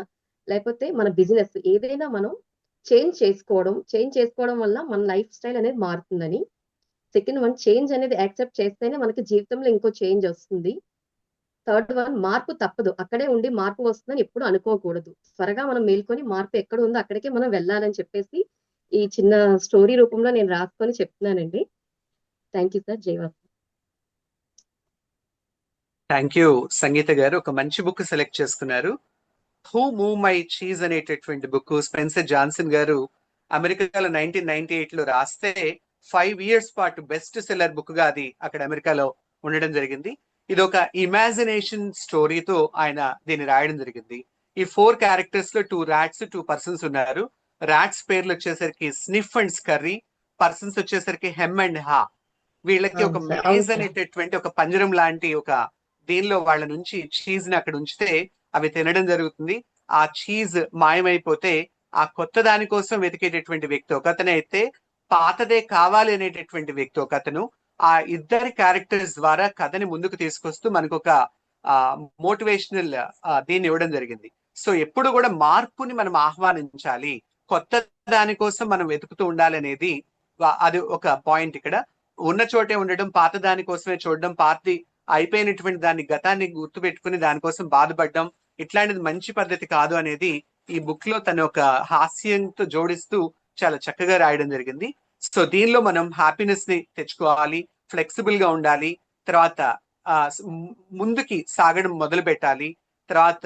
లేకపోతే మన బిజినెస్ ఏదైనా మనం చేంజ్ చేసుకోవడం వల్ల మన లైఫ్ స్టైల్ అనేది మారుతుందని. సెకండ్ వన్, చేంజ్ అనేది యాక్సెప్ట్ చేస్తేనే మనకి జీవితంలో ఇంకో చేంజ్ వస్తుంది. థర్డ్ వన్, మార్పు తప్పదు. అక్కడే ఉండి మార్పు వస్తుందని ఎప్పుడు అనుకోకూడదు. త్వరగా మనం మేల్కొని మార్పు ఎక్కడ ఉందో అక్కడికే మనం వెళ్ళాలని చెప్పేసి ఈ చిన్న స్టోరీ రూపంలో నేను రాసుకొని చెప్తున్నానండి. Thank you sir. జయవాస్. థ్యాంక్ యూ సంగీత గారు. ఒక మంచి బుక్ సెలెక్ట్ చేసుకున్నారు. హూ మూవ్ మై చీజ్ అనేటటువంటి బుక్ స్పెన్సర్ జాన్సన్ గారు అమెరికాలో 1998 లో రాస్తే 5 years పాటు బెస్ట్ సెల్లర్ బుక్ గా అది అక్కడ అమెరికాలో ఉండడం జరిగింది. ఇది ఒక ఇమాజినేషన్ స్టోరీతో ఆయన దీన్ని రాయడం జరిగింది. ఈ 4 characters లో 2 rats 2 persons ఉన్నారు. రాట్స్ పేర్లు వచ్చేసరికి స్నిఫ్ అండ్ స్కర్రీ, పర్సన్స్ వచ్చేసరికి హెమ్ అండ్ హా. వీళ్ళకి ఒక మేజ్ అనేటటువంటి ఒక పంజరం లాంటి ఒక దీనిలో వాళ్ళ నుంచి చీజ్ ని అక్కడ ఉంచితే అవి తినడం జరుగుతుంది. ఆ చీజ్ మాయమైపోతే ఆ కొత్త దాని కోసం వెతికేటటువంటి వ్యక్తి ఒకతనే అయితే, పాతదే కావాలి అనేటటువంటి వ్యక్తి ఒకతను. ఆ ఇద్దరి క్యారెక్టర్స్ ద్వారా కథని ముందుకు తీసుకొస్తూ మనకు ఒక మోటివేషనల్ దీన్ని ఇవ్వడం జరిగింది. సో ఎప్పుడు కూడా మార్పుని మనం ఆహ్వానించాలి, కొత్త దానికోసం మనం వెతుకుతూ ఉండాలి అనేది అది ఒక పాయింట్. ఇక్కడ ఉన్న చోటే ఉండడం, పాత దానికోసమే చూడడం, పాతది అయిపోయినటువంటి దాన్ని గతాన్ని గుర్తు పెట్టుకుని దానికోసం బాధపడడం, ఇట్లాంటిది మంచి పద్ధతి కాదు అనేది ఈ బుక్ లో తను ఒక హాస్యంతో జోడిస్తూ చాలా చక్కగా రాయడం జరిగింది. సో దీనిలో మనం హ్యాపీనెస్ ని తెచ్చుకోవాలి, ఫ్లెక్సిబుల్ గా ఉండాలి, తర్వాత ముందుకి సాగడం మొదలు పెట్టాలి, తర్వాత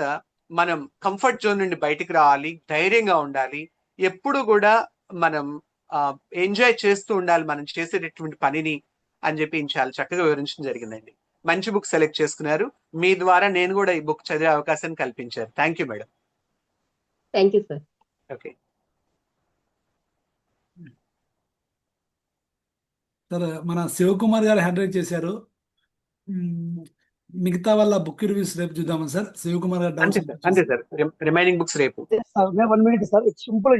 మనం కంఫర్ట్ జోన్ నుండి బయటికి రావాలి, ధైర్యంగా ఉండాలి, ఎప్పుడు కూడా మనం ఎంజాయ్ చేస్తూ ఉండాలి మనం చేసేటటువంటి పనిని అని చెప్పి చాలా చక్కగా వివరించడం జరిగిందండి. మంచి బుక్ సెలెక్ట్ చేసుకున్నారు. మీ ద్వారా నేను కూడా ఈ బుక్ చదివే అవకాశాన్ని కల్పించారు. Thank you madam. Thank you sir. Okay sir, మన శివకుమార్ గారు హ్యాండ్ రైజ్ చేశారు. మిగతా వాళ్ళ బుక్ రివ్యూస్ రేపు చూద్దామా సార్? శివకుమార్ గారు అంతే సార్, రిమైనింగ్ బుక్స్ రేపు. 1 minute సార్, సింపుల్